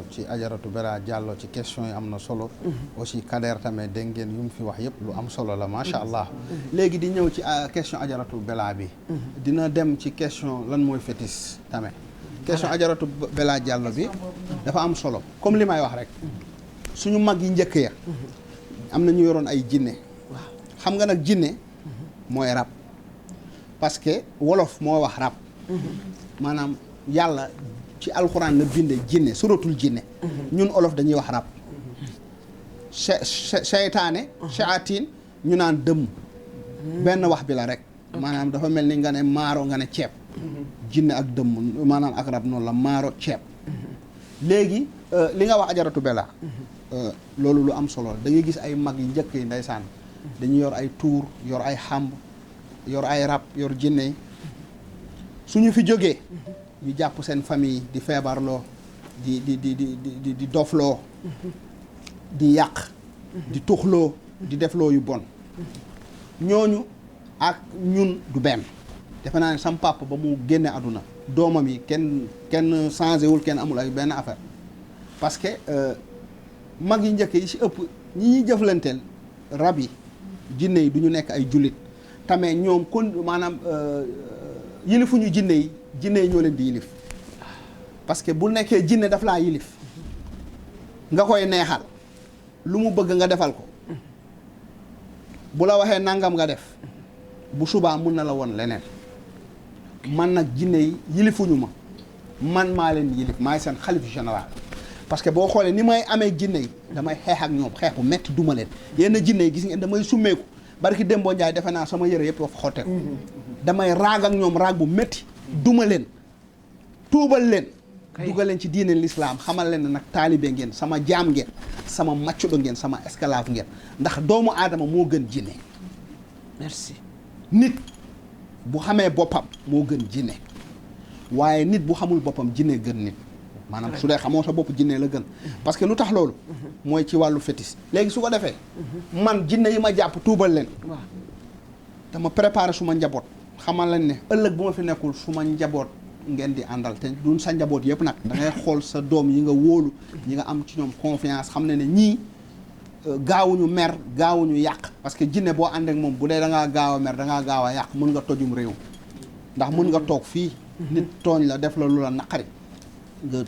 ci ajaratu Bella Diallo ci question yi am na solo aussi Kader tamit dégg ngeen yu mu fi wax yëpp lu am solo la macha allah léegi di ñëw ci question ajaratu Bella bi dina dem ci question lan mooy fétiche tamit question ajaratu Bella Diallo bi dafa am solo comme li may wax rek suñu mag yi njëkk ya am na ñu yoroon ay jinne xam nga nag jinne mooy rab parce que wolof moo wax rab maanaam yàlla ci alxuraan la binde jinne suratul jinne ñun olof dañuy wax rab seytaane shayaatin ñu naan dëmm benn wax bi la rek maanaam dafa mel ni nga ne maaro nga ne ceeb jinne ak dëmm maanaam ak rab noonu la maaro ceeb léegi li nga wax ajaratu Bella loolu lu am solo da ngay gis ay mag yi njëkk yi ndeysaan dañuy yor ay tuur yor ay xàmb yor ay rab yor jinne yi suñu fi jógee ñu jàpp seen famille di feebarloo di dofloo di yàq di tuxloo di defloo yu bon ñooñu ak ñun du benn defe naa ne sam papa ba mu génne àdduna doomam yi kenn changé wul kenn amul ay benn affaire parce que mag yi njëkk yi ci ëpp ñi ñuy jëflanteel rab yi jinne yi du ñu nekk ay jullit tamit ñoom kon maanaam yilifuñu jinne yi ñoo leen di yilif parce que bu nekkee jinne daf laa yilif nga koy neexal lu mu bëgg nga defal ko bu la waxee nangam nga def bu subaa mun na la woon leneen man nag jinne yi yilifuñu ma man maa leen yilif maay seen xalif général parce que boo xoolee ni may amee jinne yi damay xeex ak ñoom xeex bu metti duma leen yenn jinne yi gis ngeen damay summeeku barki Dembo Njaay defe naa sama yëre yëpp dafa xotteeku damay raag ak ñoom raag bu metti duma leen tuubal leen dugal leen ci diine l'islam xamal leen ne nag taalibe ngeen sama jaam ngeen sama maccudo ngeen sama esclave ngeen ndax doomu aadama moo gën jinne
merci
nit bu xamee boppam moo gën jinne waaye nit bu xamul boppam jinne gën nit maanaam su dee xamoo sa bopp jinne la gën parce que lu tax loolu mooy ci wàllu fétiche léegi su ko defee man jinne yi ma jàpp tuubal leen dama préparé su ma njaboot xamal leen ne ëllëg bu ma fi nekkul su ma njaboot ngeen di àndal te duñ sa njaboot yëpp nag da ngay xool sa doom yi nga wóolu ñi nga am ci ñoom confiance xam ne ñii gaawuñu mer gaawuñu yàq parce que jinne boo ànd ak moom bu dee da ngaa gaaw a mer da ngaa gaaw a yàq mën nga tojum réew ndax mën nga toog fii nit tooñ la def la lu la naqari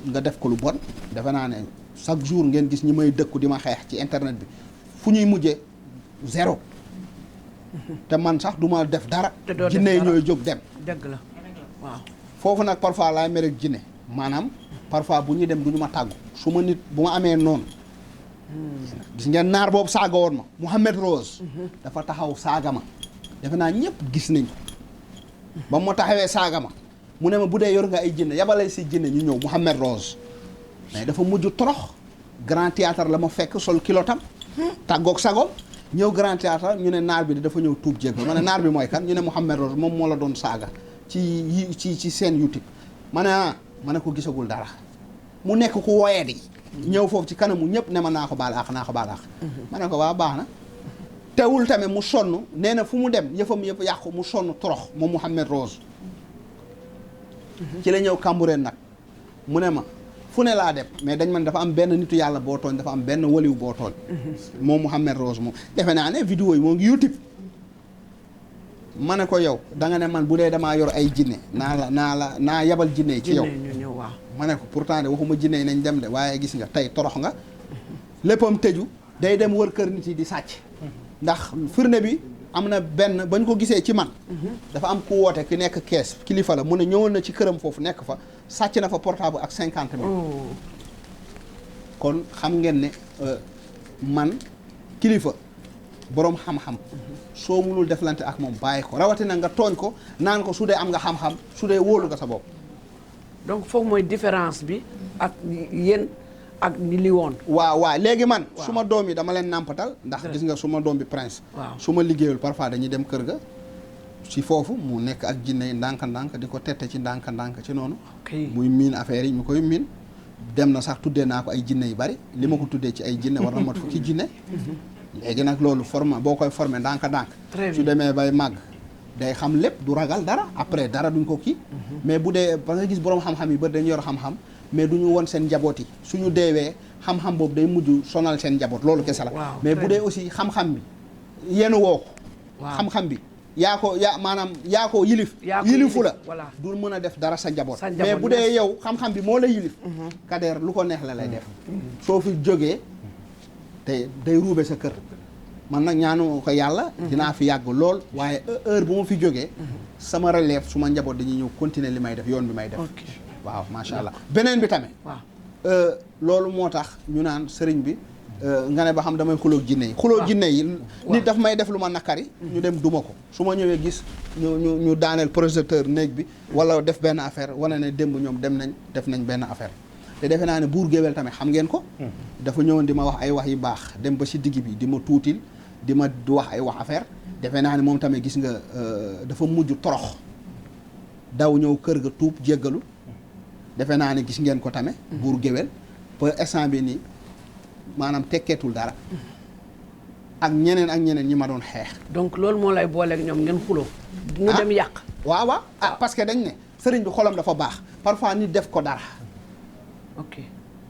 nga def ko lu bon defe naa ne chaque jour ngeen gis ñi may dëkku di ma xeex ci internet bi fu ñuy mujje zéro te man sax du ma def dara jinne yi ñooy jóg dem
dëgg la waaw
foofu nag parfois laay mere ak jinne maanaam parfois bu ñuy dem du ñu ma tàggu su ma nit bu ma amee noonu gis ngeen naar boobu saaga woon ma Mouhamed Rose dafa taxaw saaga ma defe naa ñëpp gis nañ ko ba mu taxawee saaga ma mu ne ma bu dee yor nga ay jinne yabalay si jinne ñu ñëw Mouhamed Rose mais dafa mujj torox grand théâtre la ma fekk sol kilotam tàggoog sagom ñëw grand théâtre ñu ne naar bi dafa ñëw tuub jéeg ma ne naar bi mooy kan ñu ne Mouhamed Rose moom moo la doon saaga ci seen YouTube ma ne ma ne ko gisagul dara mu nekk ku woyee di ñëw foofu ci kanamu ñëpp ne ma naa ko baal naa ko baal ma ne ko waa baax na teewul tamit mu sonn nee na fu mu dem yëfam yëpp yàqu mu sonn torox moom Mouhamed Rose ci la ñëw Cambérène nag mu ne ma fu ne laa dem mais dañ man dafa am benn nitu yàlla boo tooñ dafa am benn waliw boo tooñ moom Mouhamed Rose moom defe naa ne vidéo yi moo ngi YouTube ma ne ko yow da nga ne man bu dee damaa yor ay jinne naa yabal jinne yi ci yow ma ne ko pourtant de waxuma jinne yi nañ dem de waaye gis nga tey torox nga léppam tëju day dem wër kër nit yi di sàcc ndax firnde bi am na benn bañ ko gisee ci man dafa am ku woote ki nekk kees kilifa la mu ne ñëwoon na ci këram foofu nekk fa sàcc na fa portable ak 50 000 kon xam ngeen ne man kilifa boroom xam-xam soo munul deflante ak moom bàyyi ko rawatina nga tooñ ko naan ko su dee am nga xam-xam su dee wóolu nga sa bopp
donc foofu mooy différence bi ak yéen ak ni li woon
waaw léegi man su ma doom yi dama leen nàmpatal ndax gis nga su ma doom bi prince su ma liggéeyul parfois dañuy dem kër ga si foofu mu nekk ak jinne yi ndànk-ndànk di ko tette ci ndànk-ndànk ci noonu muy miin affaire yi ñu koy miin dem na sax tuddee naa ko ay jinne yu bari li ma ko tuddee ci ay jinne war na mat fukki jinne léegi nag loolu boo koy formé ndànk-ndànk su demee bay màgg day xam lépp du ragal dara après dara duñ ko kii mais bu dee ba nga gis boroom xam-xam yi bari dañu yor xam-xam mais du ñu won seen njaboot yi suñu deewee xam-xam boobu day mujj sonal seen njaboot loolu kese la mais bu dee aussi xam-xam bi yéen woo ko xam-xam bi yaa ko yilifu la du mën a def dara sa njaboot mais bu dee yow xam-xam bi moo la yilif Kader lu ko neex la lay def soo fi jógee te day ruube sa kër man nag ñaanu ko yàlla dinaa fi yàgg lool waaye heure bu ma fi jógee sama relève su ma njaboot dañuy ñëw continuer li may def yoon bi may def waaw macha allah beneen bi tamit loolu moo tax ñu naan sëriñ bi nga ne ba xam damay xuloo jinne yi nit daf may def lu ma nakari ñu dem duma ko su ma ñëwee gis ñu daaneel projecteur néeg bi wala def benn affaire wane ne démb ñoom def nañ benn affaire te defe naa ne buur géwél tamit xam ngeen ko dafa ñëwoon di ma wax ay wax yu baax dem ba si digg bi di ma tuutil di ma wax ay wax affaire defe naa ne moom tamit gis nga dafa mujj torox daw ñëw kër ga tuub jéggalu defe naa ne gis ngeen ko tamit buur géwél ba instant bi nii maanaam tekkeetul dara ak ñeneen ñi ma doon xeex
donc loolu moo lay booleeg ñoom ngeen xuloo ñu dem yàq
waaw parce que dañ ne sëriñ bi xolam dafa baax parfois nit def ko dara
ok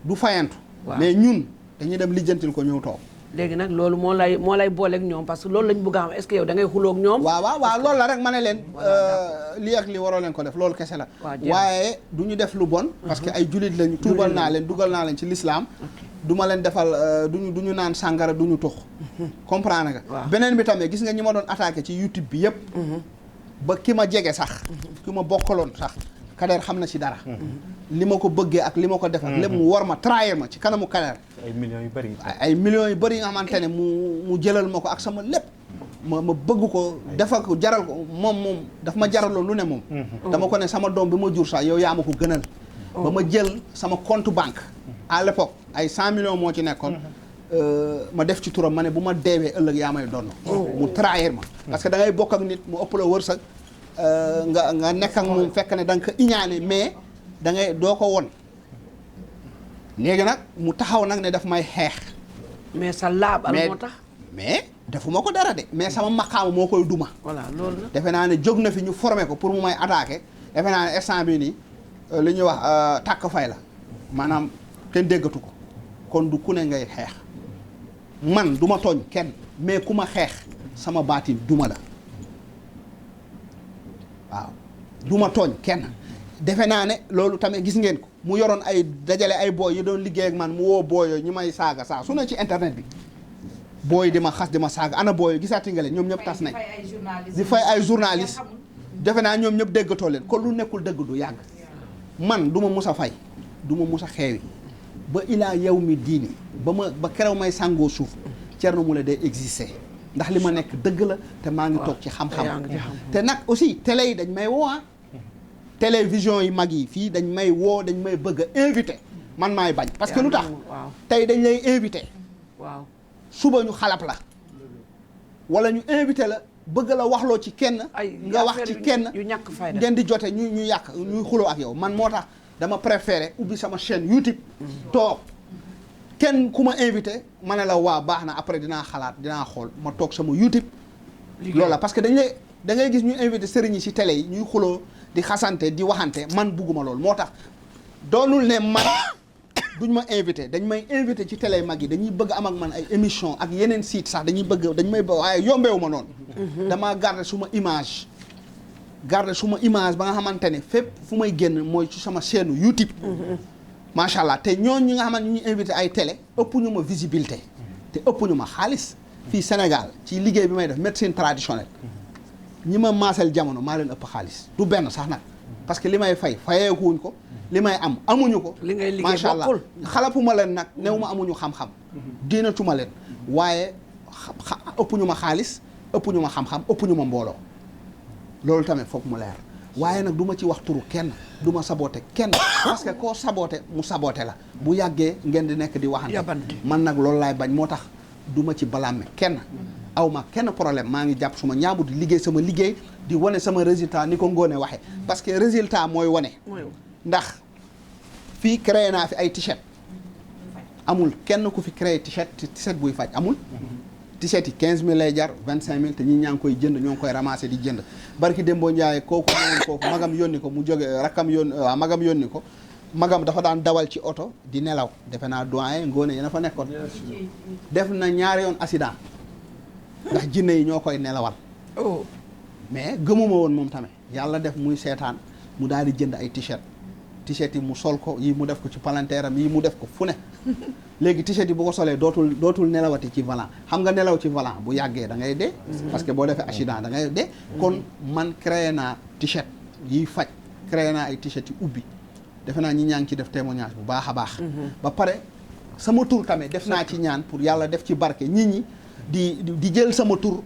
du fayantu mais ñun dañuy dem lijjantil ko ñëw toog
léegi nag loolu moo lay booleeg ñoom parce que loolu lañ bëgg a xam est-ce que yow da ngay xuloog ñoom
waaw loolu la rek ma ne leen lii ak li waroo leen ko def loolu kese la waaye du ñu def lu bon parce que ay julit lañu tuubal naa leen dugal naa leen ci l'islam du ma leen defal du ñu naan sàngara du ñu tux comprendre nga beneen bi tamit gis nga ñi ma doon attaqué ci YouTube bi yëpp ba ki ma jege sax ki ma bokkaloon sax Kader xam na ci dara li ma ko bëggee ak li ma ko def ak lépp mu war ma trahir ma ci kanamu Kader
ay millions yu bëri
nga xamante ne mu jëlal ma ko ak sama lépp ma bëgg ko defal ko jaral ko moom daf ma jaraloon lu ne moom dama ko ne sama doom bi ma jur sax yow yaa ma ko gënal ba ma jël sama compte banque à l'époque ay 100 millions moo ci nekkoon ma def ci turam ma ne bu ma deewee ëllëg yaa may donn mu trahir ma parce que da ngay bokk ak nit mu ëpp la wërsëg nga nekk ak moom fekk ne da nga ko iñaane mais da ngay doo ko won léegi nag mu taxaw nag ne daf may xeex
mais sa laabal moo tax
mais defuma ko dara de mais sama maqaama moo koy duma
voilà loolu la
defe naa ne jóg na fi ñu formé ko pour mu may attaqué defe naa ne instant bi nii li ñuy wax tàkk fay la maanaam kenn déggatu ko kon du ku ne ngay xeex man du ma tooñ kenn mais ku ma xeex sama baatin duma la waaw du ma tooñ kenn defe naa ne loolu tamit gis ngeen ko mu yoroon ay dajale ay booy yi doon liggéey ak man mu woo booyoo ñi may saaga saa su ne ci internet bi booy di ma xas di ma saaga ana booyoo gisaati nga leen ñoom ñëpp tas nañ di fay ay journaliste defe naa ñoom ñëpp déggatoo leen kon lu nekkul dëgg du yàgg man du ma mus a fay du ma mus a xeewi ba ilaa yow mi diini ba kerew may sàngoo suuf Thierno Moule day exister ndax li ma nekk dëgg la te maa ngi toog ci xam-xam te nag aussi télé yi dañ may woo télévision yi mag yi fii dañ may woo dañ may bëgg a invité man maay bañ parce que lu tax tey dañ lay invité
waaw
suba ñu xalab la wala ñu invité la bëgg la waxloo ci kenn nga wax ci kenn
yu ñàkk fayda
ngeen di jote ñu yàq ñuy xuloo ak yow man moo tax dama préféré ubbi sama chaîne YouTube toog kenn ku ma invité ma ne la waa baax na après dinaa xalaat dinaa xool ma toog sama YouTube loolu la parce que da ngay gis ñu invité sëriñ yi ci télé yi ñuy xuloo di xasante di waxante man bugguma loolu moo tax doonul ne man duñ ma invité dañ may invité ci télé mag yi dañuy bëgg am ak man ay émission ak yeneen site sax dañ may bëgg waaye yombeewu ma noonu damaa garder suma image ba nga xamante ne fépp fu may génn mooy ci sama chaîne YouTube macha allah te ñooñu ñi nga xamante ñu ñuy invité ay télé ëpp ñu ma visibilité te ëpp ñu ma xaalis fii Sénégal ci liggéey bi may def médecine traditionnelle ñi ma maasal jamono maa leen ëpp xaalis du benn sax nag parce que li may fayeekuwuñ ko li may am amuñu ko
li ngay liggéey
macha allah xalapuma leen nag new ma amuñu xam-xam diinatuma leen waaye ëpp ñu ma xaalis ëpp ñu ma xam-xam ëpp ñu ma mbooloo loolu tamit foog mu leer waaye nag du ma ci wax turu kenn du ma saboté kenn parce que koo saboté mu saboté la bu yàggee ngeen di nekk di waxante man nag loolu laay bañ moo tax du ma ci balaame kenn aw ma kenn problème maa ngi jàpp suma ñaabu di liggéey sama liggéey di wane sama résultat ni ko Ngoné waxee parce que résultat mooy wane ndax fii créé naa fi ay t-shirt amul kenn ku fi créé t-shirt buy faj amul t-shirt yi 15000 lay jar 25000 te ñi ñaa ngi koy jënd ñoo ngi koy ramasser di jënd barki Dembo Ndiaye kooku magam yónni ko mu jóge rakkam yónni waaw magam yónni ko magam dafa daan dawal ci oto di nelaw defe naa doyen Ngoné yéen a fa nekkoon def na ñaari yoon accident ndax jinne yi ñoo koy nelawal mais gëmuma woon moom tamit yàlla def muy seetaan mu daal di jënd ay t-shirt yi mu sol ko yi mu def ko ci palanteeram yi mu def ko fu ne léegi t-shirt yi bu ko solee dootul nelawati ci volant xam nga nelaw ci volant bu yàggee da ngay dee parce que boo defee accident da ngay dee kon man créé naa t-shirt yiy faj créé naa ay t-shirt yi ubbi defe naa ñi ñaa ngi ci def témoignage bu baax a baax ba pare sama tur tamit def naa ci ñaan pour yàlla def ci barke nit ñi di jël sama tur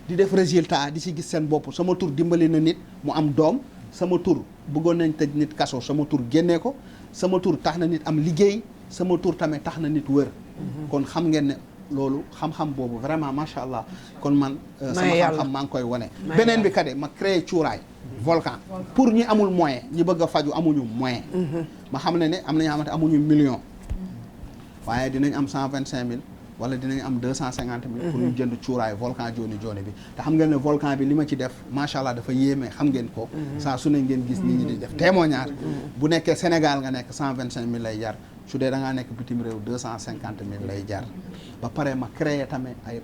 di def résultat di ci gis seen bopp sama tur dimbali na nit mu am doom sama tur bëggoon nañ tëj nit kaso sama tur génnee ko sama tur tax na nit am liggéey sama tur tamit tax na nit wër kon xam ngeen ne loolu xam-xam boobu vraiment macha allah kon man sama xam-xam maa ngi koy wane beneen bi kade ma créé cuuraay volcan pour ñi amul moyen ñi bëgg a faju amuñu moyen ma xam ne am na ñoo xamante amuñu million waaye dinañ am 125000 wala dinañ am 250000 pour ñu jënd cuuraay volcan jooni jooni bi te xam ngeen ne volcan bi li ma ci def macha allah dafa yéeme xam ngeen ko saa su ne ngeen gis nit ñi di def témoignage bu nekkee Sénégal nga nekk 155000 lay jar su dee da ngaa nekk bitim réew 250000 lay jar ba pare ma créé tamit ay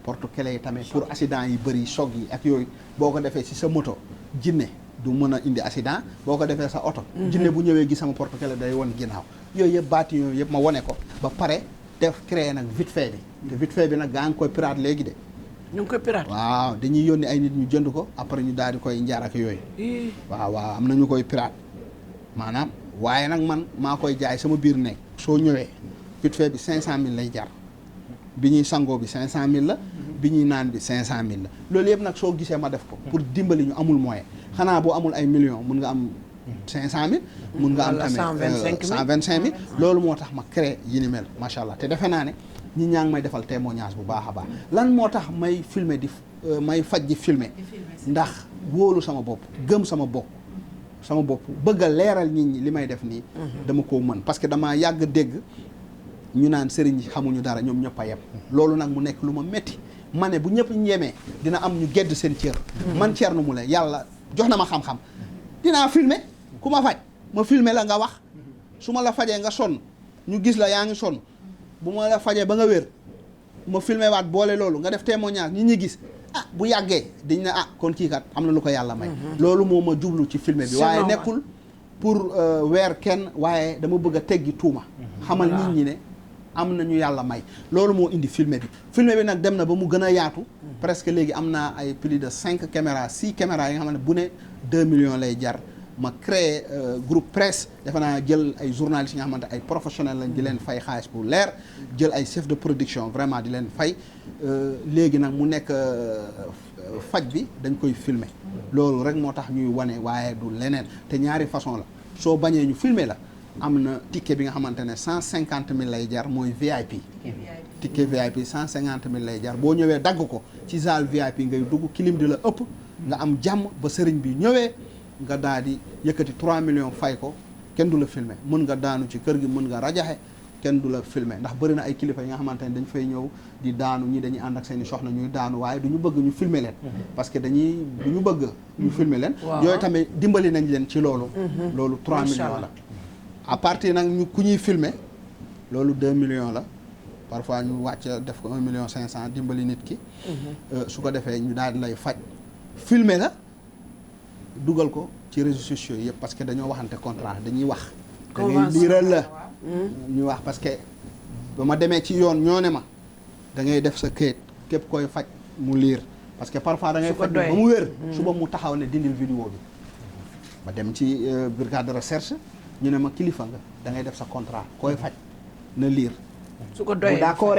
porte clé yi tamit pour accident yi bëri choc yi ak yooyu boo ko defee si sa moto jinne du mën a indi accident boo ko defee sa oto jinne bu ñëwee gis sama porte clé day won ginnaaw yooyu yëpp baati yooyu yëpp ma wone ko ba pare def créé nag vite fait bi te vite fait bi nag gaa ngi koy pirate léegi de
ñu ngi koy pirate
waaw dañuy yónni ay nit ñu jënd ko après ñu daal di koy njaar ak yooyu waaw am na ñu koy pirate maanaam waaye nag man maa koy jaay sama biir nekk soo ñëwee vite fait bi 500000 lay jar bi ñuy sangoo bi 500000 la bi ñuy naan bi 500000 la loolu yëpp nag soo gisee ma def ko pour dimbali ñu amul moyen xanaa boo amul ay millions mun nga am 500000 mun nga am tamit 125000 loolu moo tax ma créé yi ni mel macha allah te defe naa ne ñi ñaa ngi may defal témoignage bu baax a baax lan moo tax may filmer may faj di filmer ndax wóolu sama bopp gëm sama bopp bëgg a leeral nit ñi li may def nii dama koo mën parce que damaa yàgg dégg ñu naan sëriñ yi xamuñu dara ñoom ñëpp a yem loolu nag mu nekk lu ma métti ma ne bu ñëpp ñemee dina am ñu gedd seen cër man Thierno Moule yàlla jox na ma xam-xam dinaa filmer ku ma faj ma filmer la nga wax su ma la fajee nga sonn ñu gis la yaa ngi sonn bu ma la fajee ba nga wér ma filmer waat boole loolu nga def témoignage nit ñi gis bu yàggee dañ ne kon kii kat am na lu ko yàlla may loolu moo ma jublu ci filmer bi waaye nekkul pour weer kenn waaye dama bëgg a teggi tuuma xamal nit ñi ne am nañu yàlla may loolu moo indi filmer bi nag dem na ba mu gën a yaatu presque léegi am naa ay plus de 5 caméras 6 caméras yi nga xam ne bu ne 2 millions lay jar ma créé groupe presse defe naa jël ay journalistes yi nga xamante ay professionnels lañ di leen fay xaalis bu leer jël ay chef de production vraiment di leen fay léegi nag mu nekk faj bi dañ koy filmer loolu rek moo tax ñuy wane waaye du leneen te ñaari façon la soo bañee ñu filmer la am na ticket bi nga xamante ne 150 000 lay jar mooy VIP ticket VIP 150 000 lay jar boo ñëwee dagg ko ci salle VIP ngay dugg kilim di la ëpp nga am jàmm ba sëriñ bi ñëwee nga daal di yëkkati 3 millions fay ko kenn du la filmer mën nga daanu ci kër gi mën nga rajaxe kenn du la filmer ndax bëri na ay kilifa yi nga xamante ne dañ fay ñëw di daanu ñi dañuy ànd ak seen i soxna ñuy daanu waaye du ñu bëgg ñu filmer leen parce que du ñu bëgg ñu filmer leen yooyu tamit dimbali nañ leen ci loolu loolu 3 millions la à partir nag ku ñuy filmer loolu 2 millions la parfois ñu wàcc def ko 1 million 500 dimbali nit ki su ko defee ñu daal di lay faj filmer la dugal ko ci réseaux sociaux yëpp parce que dañoo waxante contrat dañuy wax da ngay liiral la ñu wax parce que ba ma demee ci yoon ñoo ne ma da ngay def sa këyit képp koy faj mu liir parce que parfois da ngay faj ba mu wér suba mu taxaw ne dindil vidéo bi ma dem ci brigade de recherche ñu ne ma kilifa nga da ngay def sa contrat koy faj na liir
su ko doyee
bu d'accord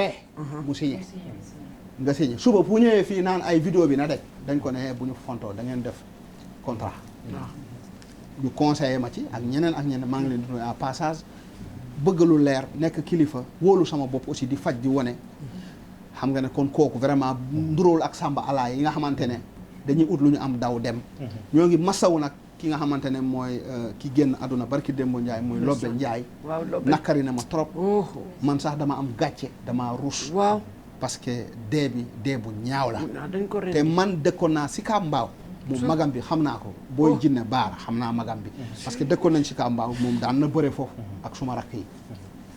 mu signé nga signé suba bu ñëwee fii naan ay vidéo bi na daj dañ ko ne bu ñu fontoo da ngeen def contrat ñu conseillé ma ci ak ñeneen maa ngi leen di nuyu à passage bëgg lu leer nekk kilifa wóolu sama bopp aussi di faj di wone xam nga ne kon kooku vraiment nduróol ak sàmba ala yi nga xamante ne dañuy ut lu ñu am daw dem ñoo ngi masawu nag ki nga xamante ne mooy ki génn àdduna barki Dembo Ndiaye mooy Lobbe Ndiaye nakari na ma trop man sax dama am gàcce dama ruus
waaw
parce que dee bu ñaaw la te man dëkkoon naa si Kaab Mbaaw moom magam bi xam naa ko booy jinne baara xam naa magam bi parce que dëkkoon nañ si Kaab Mbaaw moom daan na bëre foofu ak suma rakk yi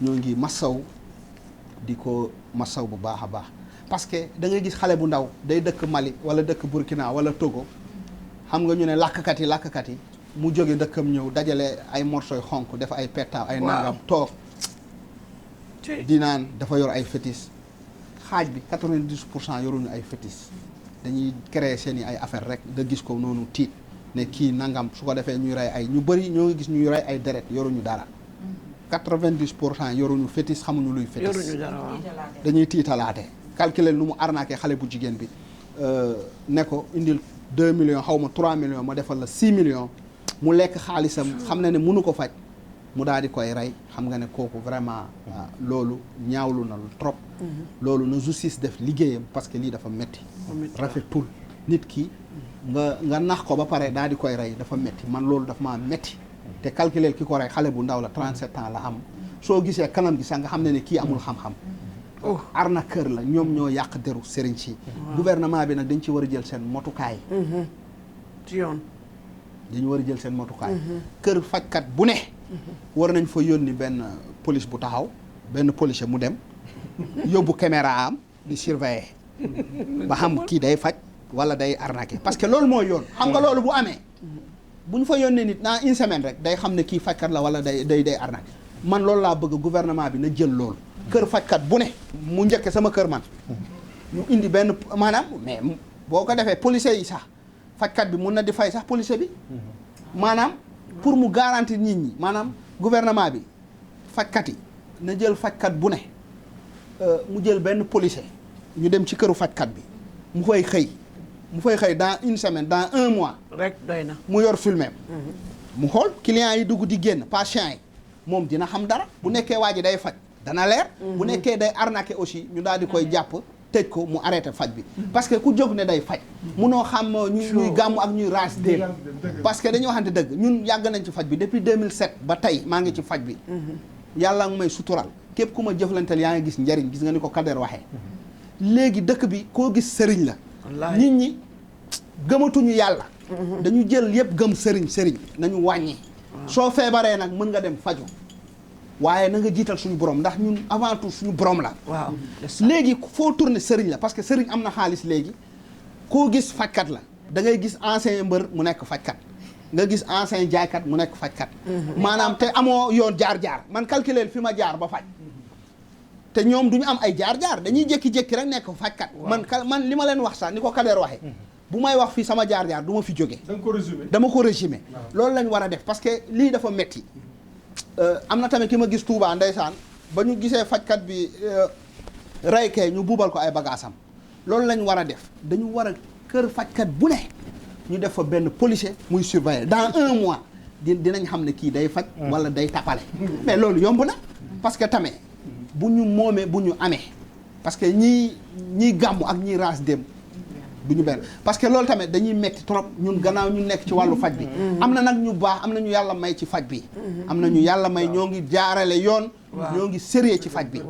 ñoo ngi masaw di ko masaw bu baax a baax parce que da ngay gis xale bu ndaw day dëkk Mali wala dëkk Burkina wala Togo xam nga ñu ne làkkat yi mu jóge dëkkam ñëw dajale ay morsoy xonk def ay pettaaw ay nangam toog di naan dafa yor ay fétis xaaj bi 90% yoruñu ay fétis dañuy créer seen i ay affaire rek nga gis ko noonu tiit ne kii nangam su ko defee ñuy rey ay ñu bëri ñoo ngi gis ñuy rey ay deret yoruñu dara 90% yoruñu fétis xamuñu luy fétis dañuy tiitalaate calculer lu mu arnaqué xale bu jigéen bi ne ko indil 2 millions xaw ma 3 millions ma defal la 6 millions mu lekk xaalisam xam na ne mënu ko faj mu daal di koy rey xam nga ne kooku vraiment loolu ñaawlu na trop loolu na justice def liggéeyam parce que lii dafa metti rafetul nit ki nga nax ko ba pare daal di koy rey dafa metti man loolu dafa maa metti te calculer ki ko rey xale bu ndaw la 37 ans la am soo gisee kanam gi sax nga xam ne kii amul xam-xam arnaqueur la ñoom ñoo yàq deru sëriñ si gouvernement bi nag dañ ci war a jël seen motukaay
ci yoon
dañu war a jël seen motukaay kër fajkat bu ne war nañ fa yónni benn police bu taxaw benn policier mu dem yóbbu caméra am di surveiller ba xam kii day faj wala day arnaqué parce que loolu mooy yoon xam nga loolu bu amee bu ñu fa yónnee nit dans une semaine rek day xam ne kii fajkat la wala day arnaqué man loolu laa bëgg gouvernement bi na jël loolu kër fajkat bu ne mu njëkke sama kër man ñu indi benn maanaam mais boo ko defee policier yi sax fajkat bi mun na di fay sax policier bi maanaam pour mu garantir nit ñi maanaam gouvernement bi fajkat yi na jël fajkat bu ne mu jël benn policier ñu dem ci këru fajkat bi mu fay xëy dans une semaine dans 1 mois
rek doy na
mu yor filmé mu xool clients yi dugg di génn patients yi moom dina xam dara bu nekkee waa ji day faj dana leer bu nekkee day arnaqué aussi ñu daal di koy jàpp tëj ko mu arrêté faj bi parce que ku jóg ne day faj munoo xam ñuy gàmmu ak ñuy raas déeg parce que dañuy waxante dëgg ñun yàgg nañ ci faj bi depuis 2007 ba tey maa ngi ci faj bi yàlla nga may sutural képp ku ma jëflanteel yaa ngi gis njariñ gis nga ni ko Kader waxee léegi dëkk bi koo gis sëriñ la nit ñi gëmatuñu yàlla dañu jël yëpp gëm sëriñ nañu wàññi soo feebaree nag mën nga dem faju waaye na nga jiital suñu borom ndax ñun avant tout suñu borom la.
waaw
léegi foo tourner sëriñ la parce que sëriñ am na xaalis léegi koo gis fajkat la da ngay gis ancien mbër mu nekk fajkat nga gis ancien jaaykat mu nekk fajkat. maanaam te amoo yoon jaar-jaar man calculer fi ma jaar ba faj. te ñoom duñu am ay jaar-jaar dañuy jékki-jékki rek nekk fajkat. man li ma leen wax sax ni ko Kader waxee. bu may wax fii sama jaar-jaar du ma fi jóge. dama ko résumé. loolu lañ war a def parce que lii dafa metti am na tamit ki ma gis Touba ndeysaan ba ñu gisee fajkat bi raykee ñu buubal ko ay bagaasam loolu lañ war a def dañu war a kër fajkat bu ne ñu def fa benn policier muy surveiller dans 1 mois dinañ xam ne kii day faj wala day tapale mais loolu yomb na parce que tamit bu ñu moomee bu ñu amee parce que ñii gàmmu ak ñii raas dem du ñu benn parce que loolu tamit dañuy metti trop ñun gannaaw ñu nekk ci wàllu faj bi am na nag ñu baax am na ñu yàlla may ci faj bi am na ñu yàlla may ñoo ngi jaarale yoon ñoo ngi sérieux ci faj bi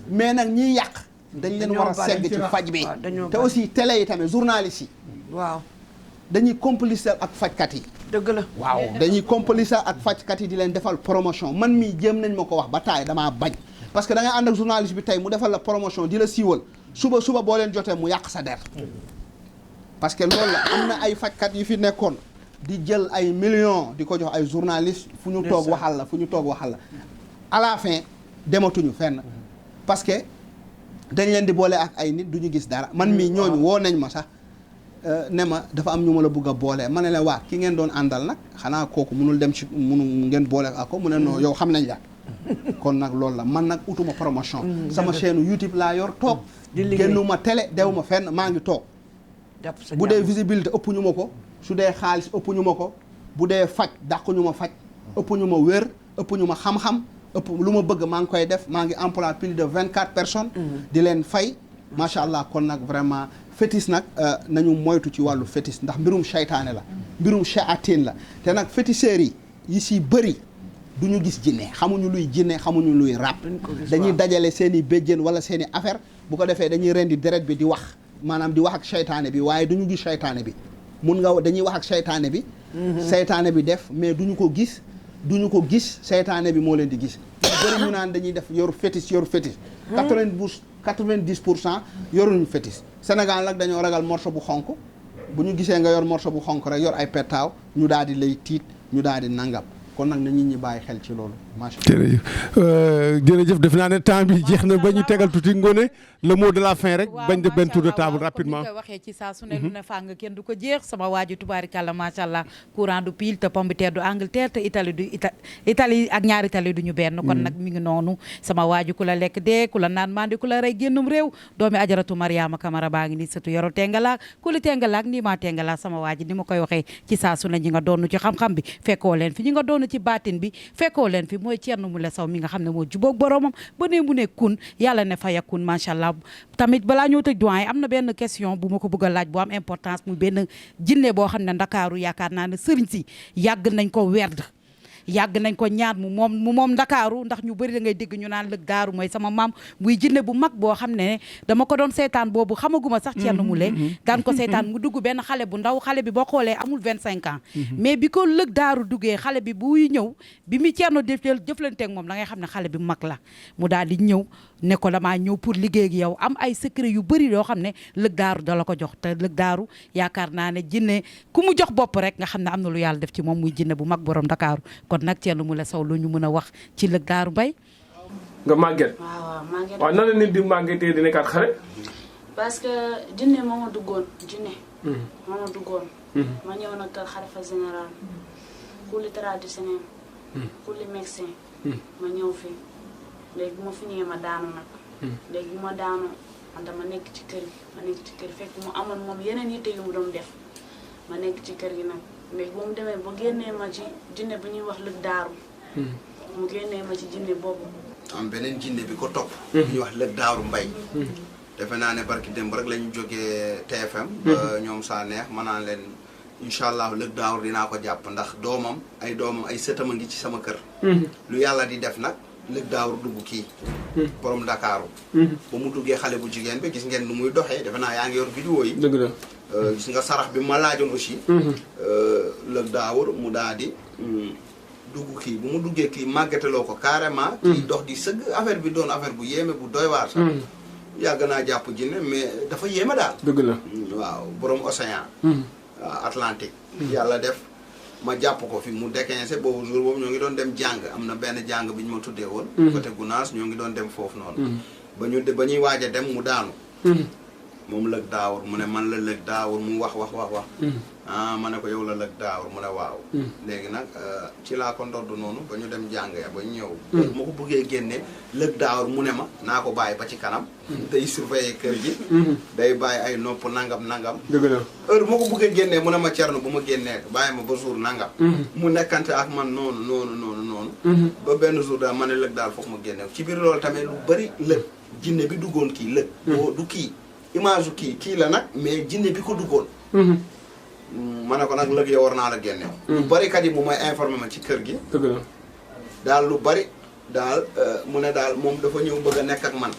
mais nag ñiy yàq dañ leen war a segg ci faj bi te aussi télé yi tamit journalistes yi
waaw
dañuy complice ak fajkat yi
dëgg la
waaw dañuy complice ak fajkat yi di leen defal promotion man mii jéem nañ ma ko wax ba taay damaa bañ parce que da ngay ànd ak journaliste bi tey mu defal la promotion di la siiwal suba boo leen jotee mu yàq sa der parce que loolu la am na ay fajkat yu fi nekkoon di jël ay millions di ko jox ay journalistes fu ñu toog waxal la à la fin dematuñu fenn parce que dañ leen di boole ak ay nit du ñu gis dara man mii ñooñu woo nañ ma sax ne ma dafa am ñu ma la bëgg a boole ma ne la waa ki ngeen doon àndal nag xanaa kooku munul dem ci munu ngeen boole ak ko mu ne non yow xam nañ la kon nag loolu la man nag utuma promotion sama chaîne YouTube laa yor toog génnuma télé dewuma fenn maa ngi toog bu dee visibilité ëpp ñu ma ko su dee xaalis ëpp ñu ma ko bu dee faj dàq ñu ma faj ëpp ñu ma wér ëpp ñu ma xam-xam ëpp lu ma bëgg maa ngi koy def maa ngi emploi plus de 24 personnes di leen fay macha allah kon nag vraiment fétiche nag nañu moytu ci wàllu fétiche ndax mbirum seytaane la mbirum shayatin la te nag féticheurs yi si bëri du ñu gis jinne xamuñu luy jinne xamuñu luy rab dañuy dajale seen i béjjén wala seen i affaire bu ko defee dañuy rendi deret bi di wax maanaam di wax ak seytaane bi waaye duñu gis seytaane bi dañuy wax ak seytaane bi seytaane bi def mais duñu ko gis seytaane bi moo leen di gis bëri ñu naan dañuy def yor fétiche 90% yoruñu fétiche Sénégal nag dañoo ragal morceau bu xonk bu ñu gisee nga yor morceau bu xonk rek yor ay pettaaw ñu daal di lay tiit ñu daal di nangam kon nag na nit ñi bàyyi xel ci loolu macha
allah. jërëjëf def naa ne temps bi jeex na ba ñu tegal tuuti Ngoné le mot de la fin rek. bañ def benn tour de table rapidement.
waaw waxee ci saa su ne lu ne fàng kenn du ko jeex sama waaju tubaarikàlla macha allah courant du pile te pomme de terre du Angleterre te Italie ak ñaari Italie du ñu benn. kon nag mi ngi noonu sama waaju ku la lekk dee ku la naan mandi ku la rey génnum réew doomi ajaratu Mariama Camara baa ngi nii sëtu yoro tengalaak ku li tengalaak nii maa tengalaak sama waaji ni ma koy waxee ci saa su ne ñi nga doonu ci xam-xam bi fekkoo leen fi ñi nga doonu ci baatin bi fekkoo leen fi mooy Thierno Moule Sow mi nga xam ne moo jubóog boromam ba ne mu ne kun yàlla ne fa yakun macha allah tamit balaa ñoo tëj doyen am na benn question bu ma ko bëgg a laaj bu am importance muy benn jinne boo xam ne Ndakaaru yaakaar naa ne sëriñ si yàgg nañ ko werd yàgg nañ ko ñaan mu moom Ndakaaru ndax ñu bëri da ngay dégg ñu naan lëg daaru mooy sama maam muy jinne bu mag boo xam ne dama ko doon seetaan boobu xamaguma sax Thierno Moule daan ko seetaan mu dugg benn xale bu ndaw xale bi boo xoolee amul 25 ans mais bi ko lëg daaru duggee xale bi buy ñëw bi mu Thierno jëflanteeg moom da ngay xam ne xale bi mag la mu daal di ñëw ne ko damaa ñëw pour liggéey ak yow am ay secret yu bëri yoo xam ne lëg daaru da la ko jox te lëg daaru yaakaar naa ne jinne ku mu jox bopp rek nga xam ne am na lu yàlla def ci moom muy jinne bu mag borom Ndakaaru kon nag Thierno Moule Sow lu ñu mën a wax ci lëg daaru mbay
nga màgget waaw nan la nit di màggetee di nekkaat xale
parce que jinne moo ma duggoon ma ñëw nag kër xalifa général xulli traditionnel xulli médecin ma ñëw fii léegi bu ma fi ñëwee ma daanu nag léegi bu ma daanu man dama nekk ci kër gi fekk mu amoon moom yeneen yitte yu mu doon def ma nekk ci kër gi nag léegi bu mu demee ba génnee ma ci jinne bu ñuy wax lëg daaru mu génnee ma ci jinne boobu
am beneen jinne bi ko topp bu ñuy wax lëg daaru mbay defe naa ne barki démb rek la ñu jógee TFM ba ñoom saa neex ma naan leen incha allah lëg daaru dinaa ko jàpp ndax doomam ay sëtam a ngi ci sama kër lu yàlla di def nag lëg daaru dugg kii borom Ndakaaru ba mu duggee xale bu jigéen bi gis ngeen nu muy doxee defe naa yaa ngi yor vidéo yi
dëgg la
gis nga sarax bi ma laajoon aussi lëg daawur mu daal di dugg kii bu mu duggee kii màggataloo ko carrément. kii dox di sëgg affaire bi doon affaire bu yéeme bu doy waar sax. yàgg naa jàpp jinne mais dafa yéeme daal.
dëgg la.
waaw borom océan. Atlantique. yàlla def ma jàpp ko fi mu déquince boobu jour boobu ñoo ngi doon dem jàng am na benn jàng bi ñu ma tuddee woon. côté Gounass ñoo ngi doon dem foofu noonu. ba ñuy waaj a dem mu daanu. moom lëg daawur mu ne man la lëg daawur mu wax. Ma ne ko yow la lëg daawur mu ne waaw. léegi nag ci laa ko ndodd noonu ba ñu dem jàng ya ba ñu ñëw. ma ko bëggee génne lëg daawur mu ne ma naa ko bàyyi ba ci kanam. day surveiller kër gi. day bàyyi ay nopp nangam.
dëgg la
heure moo ko bëggee génnee mu ne ma Thierno bu ma génnee bàyyi ma ba jour nangam. mu nekkante ak man noonu. ba benn jour daal ma ne lëg daal foog ma génne ci biir loolu tamit lu bari lëg jinne bi duggoon kii lëg. du kii image kii la nag mais jinne bi ko duggoon. ma ne ko nag lëg yow war naa la génne. lu bari kat yi mu may informé ma ci kër gi.
dëgg la
daal lu bari daal mu ne daal moom dafa ñëw bëgg a nekk ak man.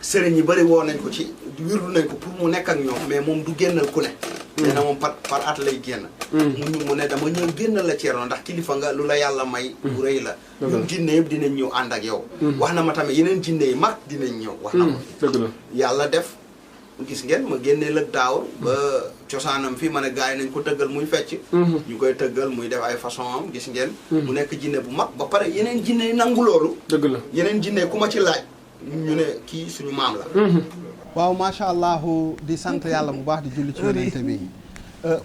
sëriñ yi bari woo nañ ko ci wirdu nañ ko pour mu nekk ak ñoom mais moom du génnal ku ne. nee na moom par at lay génn. mu ne dama ñëw génnal la Thierno ndax kilifa nga lu la yàlla may. bu rëy la. ñun jinne yëpp dinañ ñëw ànd ak yow. wax na ma tamit yeneen jinne yi mag dinañ ñëw. wax na ma
dëgg la
yàlla def. gis ngeen ma génnee lëg daawur ba cosaanam fii ma ne gars yi nañ ko tëggal muy fecc. ñu koy tëggal muy def ay façon am gis ngeen. mu nekk jinne bu mag ba pare yeneen jinne yi nangu loolu.
dëgg la
yeneen jinne ku ma ci laaj ñu ne kii suñu maam la.
waaw macha allah di sant yàlla bu baax di julli ci yonente bi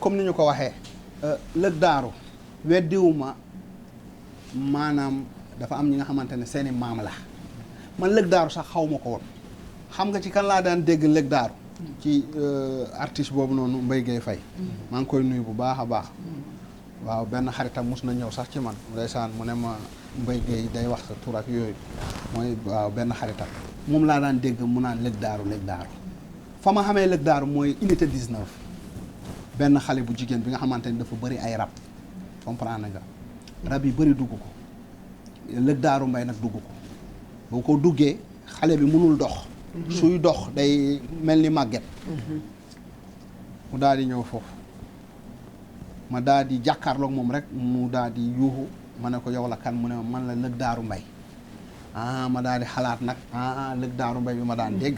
comme ni ñu ko waxee lëg daaru weddiwuma maanaam dafa am ñi nga xamante ne seeni maam la man lëg daaru sax xaw ma ko woon xam nga ci kan laa daan dégg lëg daaru ci artiste boobu noonu Mbaye Gueye Faye maa ngi koy nuyu bu baax a baax waaw benn xaritam mus na ñëw sax ci man ndeysaan mu ne ma Mbaye Gueye day wax sa tur ak yooyu mooy waaw benn xaritam moom laa daan dégg mu naan lëg daaru fa ma xamee lëg daaru mooy unité 19 benn xale bu jigéen bi nga xamante ni dafa bëri ay rab comprendre nga rab yi bëri dugg ko lëg daaru mbay nag dugg ko boo ko duggee xale bi mënul dox suy dox day mel ni màgget mu daal di ñëw foofu ma daal di jàkkaarloog moom rek mu daal di yuuxu ma ne ko yow la kan mu ne man la lëg daaru mbay ma daal di xalaat nag lëg daaru mbay bi ma daan dégg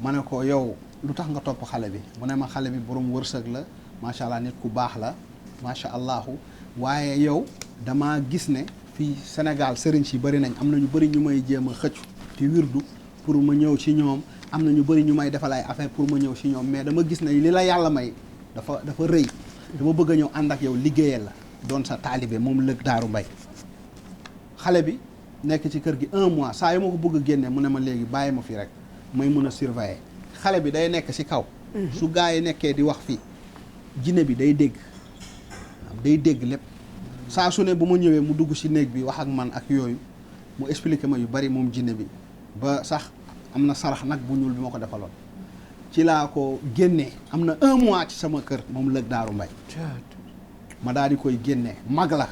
ma ne ko yow lu tax nga topp xale bi mu ne ma xale bi borom wërsëg la macha allah nit ku baax la macha allahu waaye yow dama gis ne fii Sénégal sëriñ si bëri nañ am na ñu bëri ñu may jéem a xëccu ci wirdu pour ma ñëw ci ñoom am na ñu bëri ñu may defal ay affaire pour ma ñëw ci ñoom mais dama gis ne li la yàlla may dafa rëy dama bëgg a ñëw ànd ak yow liggéeyal la doon sa taalibe moom lëg daaru mbay xale bi nekk ci kër gi 1 mois saa yu ma ko bëgg a génne mu ne ma léegi bàyyi ma fi rek may mën a surveiller xale bi day nekk ci kaw su gaa yi nekkee di wax fii jinne bi day dégg lépp saa su ne bu ma ñëwee mu dugg ci néeg bi wax ak man ak yooyu mu expliqué ma yu bari moom jinne bi ba sax am na sarax nag bu ñuul bi ma ko defaloon ci laa ko génnee am na 1 mois ci sama kër moom lëg daaru mbay ma daal di koy génnee mag la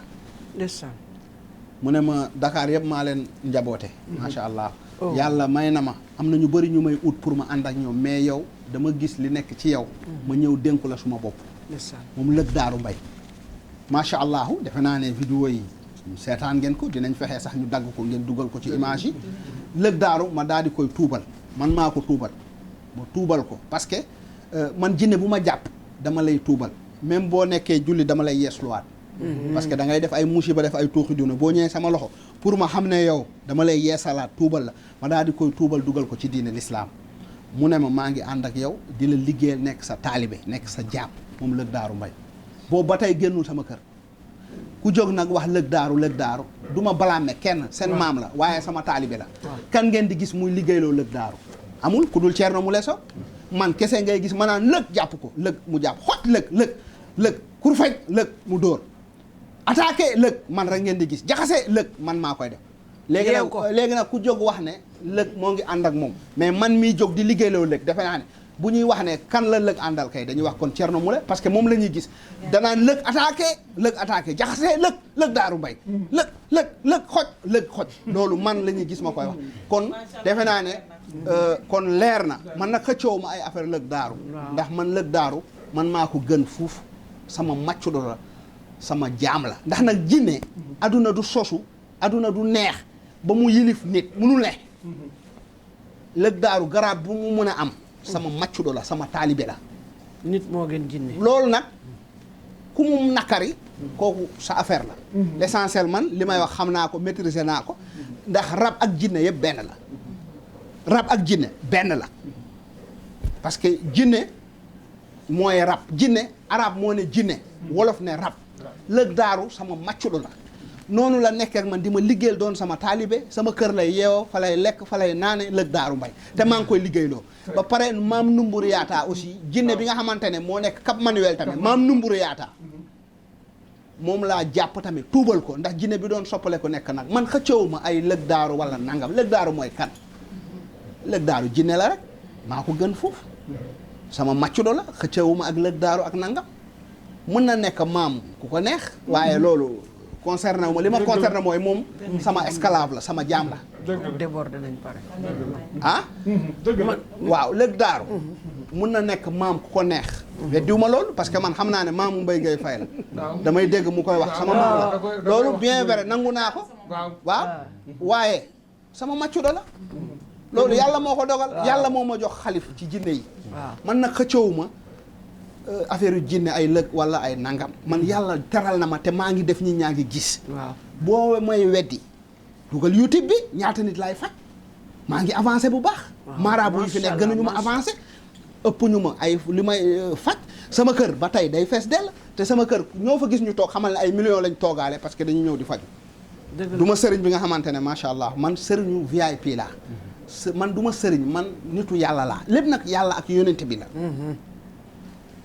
mu ne ma Dakar yëpp maa leen njaboote macha allah yàlla may na ma am na ñu bëri ñu may ut pour ma ànd ak ñoom mais yow dama gis li nekk ci yow ma ñëw dénku la suma bopp moom lëg daaru mbay macha allah defe naa ne vidéo yi seetaan ngeen ko dinañ fexe sax ñu dagg ko ngeen dugal ko ci image yi lëg daaru ma daal di koy tuubal man maa ko tuubal ma tuubal ko parce que man jinne bu ma jàpp dama lay tuubal même boo nekkee julli dama lay yeesluwaat parce que da ngay def ay musiba def ay tuuxi duna boo ñëwee sama loxo pour ma xam ne yow dama lay yeesalaat tuubal la ma daal di koy tuubal dugal ko ci diine l'islam mu ne ma maa ngi ànd ak yow di la liggéeyal nekk sa taalibe nekk sa jaam moom lëg daaru mbay boobu ba tey génnul sama kër ku jóg nag wax lëg daaru du ma balaame kenn seen maam la waaye sama taalibe la kan ngeen di gis muy liggéeyloo lëg daaru amul ku dul Thierno Moule Sow man kese ngay gis ma naan lëg jàpp ko lëg mu jàpp xot lëg kur faj lëg mu dóor attaqué lëg man rek ngeen di gis jaxase lëg man maa koy def léegi nag ku jóg wax ne lëg moo ngi ànd ak moom mais man miy jóg di liggéeyloo lëg defe naa ne bu ñuy wax ne kan la lëg àndal kay dañuy wax kon Thierno Moule parce que moom la ñuy gis danaan lëg attaqué jaxase lëg daaru mbay lëg xoj loolu man la ñuy gis ma koy wax kon defe naa ne kon leer na man nag xëccoo ma ay affaire lëg daaru ndax man lëg daaru man maa ko gën fuuf sama maccu do la sama jaam la ndax nag jinne aduna du sosu aduna du neex ba mu yilif nit munul ne lëg daaru garab bu mu mën a am sama maccudo la sama taalibe la
nit moo gën jinne
loolu nag ku mu nakari kooku sa affaire la l'essentiel man li may wax xam naa ko maîtriser naa ko ndax rab ak jinne yëpp benn la rab ak jinne benn la parce que jinne mooy rab jinne arab moo ne jinne wolof ne rab lëg daaru sama maccudo la noonu la nekk ak man di ma liggéeyal doon sama taalibe sama kër lay yeewoo fa lay lekk fa lay naane lëg daaru mbay te maa ngi koy liggéeyloo ba pare maam numburu yaataa aussi jinne bi nga xamante ne moo nekk Cap Manuel tamit maam numburu yaataa moom laa jàpp tamit tuubal ko ndax jinne bi doon soppale ko nekk nag man xëccëwuma ay lëg daaru wala nangam lëg daaru mooy kan lëg daaru jinne la rek maa ko gën foofu sama maccudo la xëccëwuma ak lëg daaru ak nangam mën na nekk maam ku ko neex waaye loolu concerné wu ma li ma concerné mooy moom sama esclave la sama jaam la
débordé nañ pare
ah waaw lëg daaru mun na nekk maam ku ko neex weddiwu ma loolu parce que man xam naa ne maamu Mbaye Gueye Faye la damay dégg mu koy wax sama maam la loolu bien vrai nangu naa ko waaw waaye sama maccudo la loolu yàlla moo ko dogal yàlla moo ma jox xalif ci jinne yi man nag xëccëwuma affaire yu jinne ay lëg wala ay nangam man yàlla teral na ma te maa ngi def ñi ñaa ngi gis boo may weddi dugal YouTube bi ñaata nit laay faj maa ngi avancé bu baax marabu yi fi nekk gënuñu ma avancé ëpp ñu ma ay li may faj sama kër ba tey day fees dell te sama kër ñoo fa gis ñu toog xamal ne ay millions lañ toogaale parce que dañuy ñëw di faju du ma sëriñ bi nga xamante ne macha allah man sëriñu VIP laa man du ma sëriñ man nitu yàlla laa lépp nag yàlla ak yonent bi la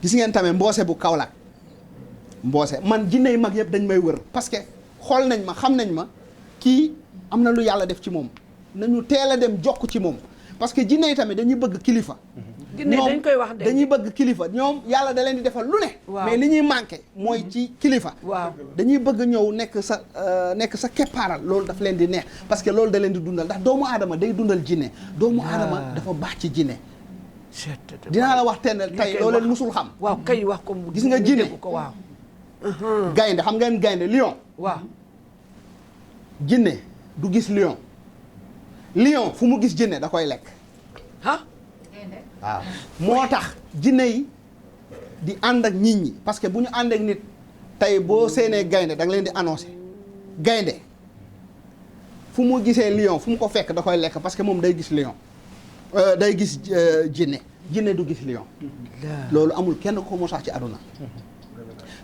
gis ngeen tamit mboose bu Kaolack mboose man jinne yu mag yëpp dañ may wër parce que xool nañ ma xam nañ ma kii am na lu yàlla def ci moom nañu teel a dem jokk ci moom parce que jinne yi tamit dañuy bëgg kilifa
jinne dañ koy wax de
dañuy bëgg kilifa ñoom yàlla da leen di defal lu ne mais li ñuy manqué mooy ci kilifa dañuy bëgg ñëw nekk sa keppaaral loolu daf leen di neex parce que loolu da leen di dundal ndax doomu aadama day dundal jinne doomu aadama dafa baax ci jinne dinaa la wax tenn tey loo leen musul xam
waaw kay wax ko
gis nga jinne
ko waaw
gaynde xam ngeen gaynde lion
waaw
jinne du gis lion lion fu mu gis jinne da koy lekk
ah
waaw moo tax jinne yi di ànd ak nit ñi parce que bu ñu ànd ak nit tey boo seenee gaynde da nga leen di annoncé gaynde fu mu gisee lion fu mu ko fekk da koy lekk parce que moom day gis lion day gis jinne du gis lion loolu amul kenn ko mu sax ci àdduna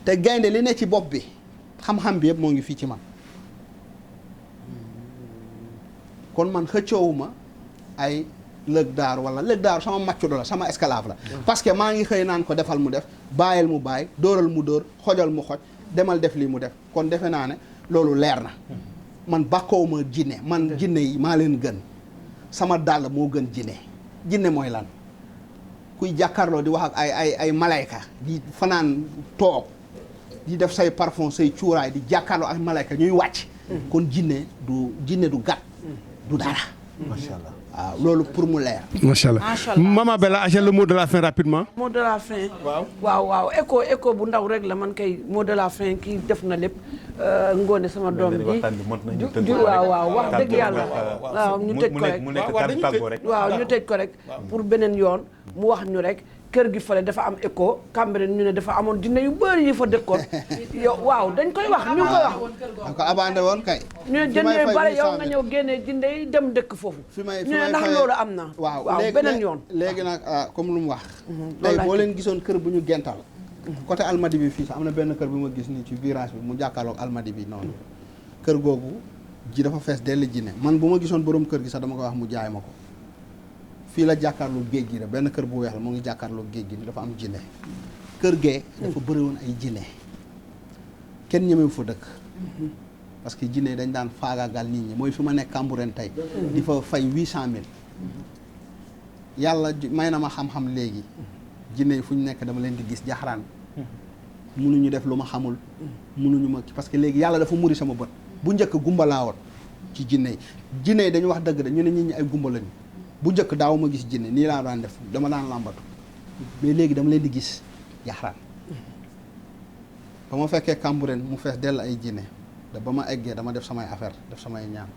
te gaynde li ne ci bopp bi xam-xam bi yëpp moo ngi fii ci man kon man xëccoowuma ay lëg daaru wala lëg daaru sama maccudo la sama esclave la parce que maa ngi xëy naan ko defal mu def bàyyil mu bàyyi dóoral mu dóor xojal mu xoj demal def lii mu def kon defe naa ne loolu leer na man bàkkoowuma jinne man jinne yi maa leen gën sama dàll moo gën jinne mooy lan kuy jàkkaarloo di wax ak ay malayka di fanaan toog di def say parfum say cuuraay di jàkkaarloo ak malayka ñuy wàcc kon jinne du gàtt du dara
macha allah
waaw loolu pour mu leer
macha allah Maman Bella achète le mot de la fin rapidement
mot de la fin waaw écho bu ndaw rek la man kay mot de la fin kii def na lépp ngoone sama doom ji waaw wax dëgg yàlla waaw ñu tëj ko rek
mu nekk kàddu tàggoo rek
waaw ñu tëj ko rek pour beneen yoon mu wax ñu rek kër gi fale dafa am écho Cambérène ñu ne dafa amoon jinne yu bëri yi fa dëkkoon yow waaw dañ koy wax ñu koy wax
da ko abandé woon kay
ñu ne jinne yu bëri yow nga ñëw génnee jinne yi dem dëkk foofu ñu ne ndax loolu am na waaw beneen yoon
léegi nag comme lu mu wax tey boo leen gisoon kër bu ñu gental côté Almadi bi fii sax am na benn kër bu ma gis nii ci virage bi mu jàkkaarloog Almadi bi noonu kër googu ji dafa fees dell jinne man bu ma gisoon borom kër gi sax dama ko wax mu jaay ma ko fii la jàkkaarloo géej gi la benn kër bu weex la moo ngi jàkkaarloo géej gi dafa am jinne kër gee dafa bëri woon ay jinne kenn ñemewu fa dëkk parce que jinne dañ daan faagaagal nit ñi mooy fi ma nekk Cambérène tey di fa fay 800 000 yàlla may na ma xam-xam léegi jinne yi fu ñu nekk dama leen di gis jaxaraan mënuñu def lu ma xamul mënuñu ma parce que léegi yàlla dafa muri sama bët bu njëkk gumba laa woon ci jinne yi dañu wax dëgg da ñu ne nit ñi ay gumba lañu bu njëkk daaw ma gis jinne nii laa daan def dama daan làmbatu mais léegi dama leen di gis yaxaraan ba ba ma fekkee Cambérène mu fees dell ay jinne ba ma eggee dama def samay affaire def samay ñaan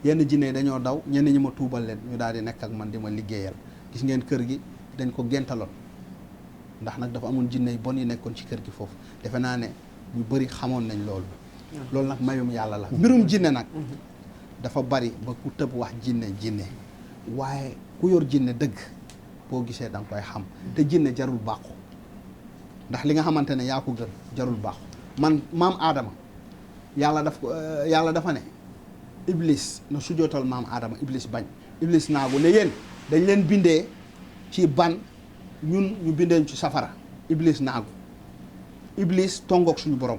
yenn jinne yi dañoo daw ñenn ñi ma tuubal leen ñu daal di nekk ak man di ma liggéeyal gis ngeen kër gi dañ ko géntaloon ndax nag dafa amoon jinne yu bon yi nekkoon ci kër gi foofu defe naa ne ñu bëri xamoon nañ loolu nag mayum yàlla la mbirum jinne nag dafa bari ba ku tëb wax jinne waaye ku yor jinne dëgg boo gisee da nga koy xam te jinne jarul bàqu ndax li nga xamante ne yaa ko gën jarul bàqu man maam aadama yàlla dafa ne iblis na sujootal maam aadama iblis bañ iblis naagu ne yéen dañ leen bindee ci ban ñun ñu bindee ci safara iblis naagu iblis tongoog suñu borom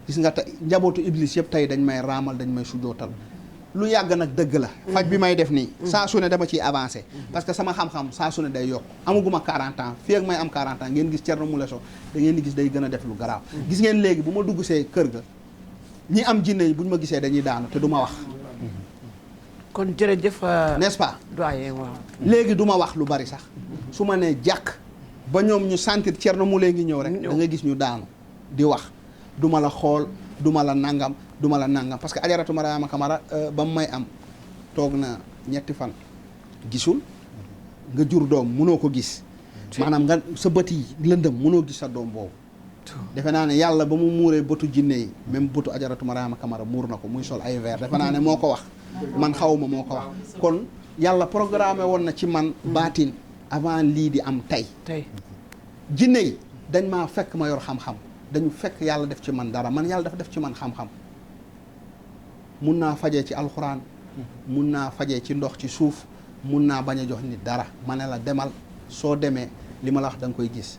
gis nga tey njabootu iblis yëpp tey dañ may raamal dañ may sujootal lu yàgg nag dëgg la faj bi may def nii saa su ne dama ciy avancé parce que sama xam-xam saa su ne day yokk amaguma 40 ans fii ak may am 40 ans ngeen gis Thierno Moule Sow da ngeen di gis day gën a def lu garaaw gis ngeen léegi bu ma dugg see kër ga ñi am jinne yi bu ñu ma gisee dañuy daanu te du ma wax
kon jërëjëf
n'est-ce pas
doyen waaw
léegi du ma wax lu bari sax su ma nee jàkk ba ñoom ñu sentir Thierno Moule ngi ñëw rek da nga gis ñu daanu di wax du ma la xool du ma la nangam parce que Ajaratu Mariama Kamara ba mu may am toog na ñetti fan gisul nga jur doom mënoo ko gis maanaam nga sa bët yi lëndëm mënoo gis sa doom boobu defe naa ne yàlla ba mu muuree bëtu jinne yi même bëtu Ajaratu Mariama Kamara muur na ko muy sol ay verre defe naa ne moo ko wax man xawma moo ko wax kon yàlla programmé woon na ci man baatin avant lii di am tey jinne yi dañ maa fekk ma yor xam-xam dañu fekk yàlla def ci man dara man yàlla dafa def ci man xam-xam mun naa fajee ci alxuraan mun naa fajee ci ndox ci suuf mun naa bañ a jox nit dara ma ne la demal soo demee li ma la wax da nga koy gis